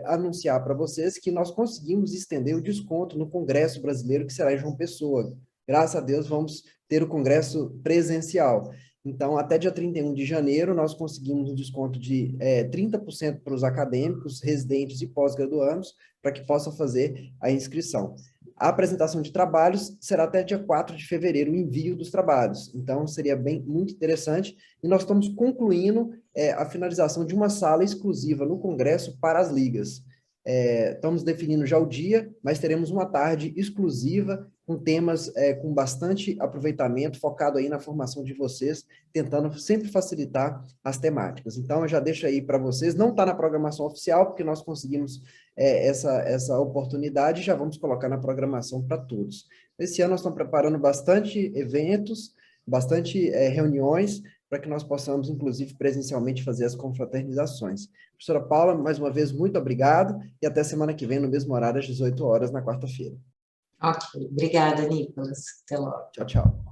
anunciar para vocês que nós conseguimos estender o desconto no Congresso Brasileiro, que será em João Pessoa. Graças a Deus, vamos ter o congresso presencial. Então, até dia 31 de janeiro, nós conseguimos um desconto de 30% para os acadêmicos, residentes e pós-graduandos, para que possam fazer a inscrição. A apresentação de trabalhos será até dia 4 de fevereiro, o envio dos trabalhos. Então, seria muito interessante. E nós estamos concluindo a finalização de uma sala exclusiva no Congresso para as ligas. Estamos definindo já o dia, mas teremos uma tarde exclusiva com temas com bastante aproveitamento, focado aí na formação de vocês, tentando sempre facilitar as temáticas. Então, eu já deixo aí para vocês, não está na programação oficial, porque nós conseguimos essa oportunidade e já vamos colocar na programação para todos. Esse ano nós estamos preparando bastante eventos, bastante reuniões, para que nós possamos, inclusive, presencialmente fazer as confraternizações. Professora Paula, mais uma vez, muito obrigado, e até semana que vem, no mesmo horário, às 18 horas, na quarta-feira. Ok, obrigada, Nicolas. Até logo. Tchau, tchau.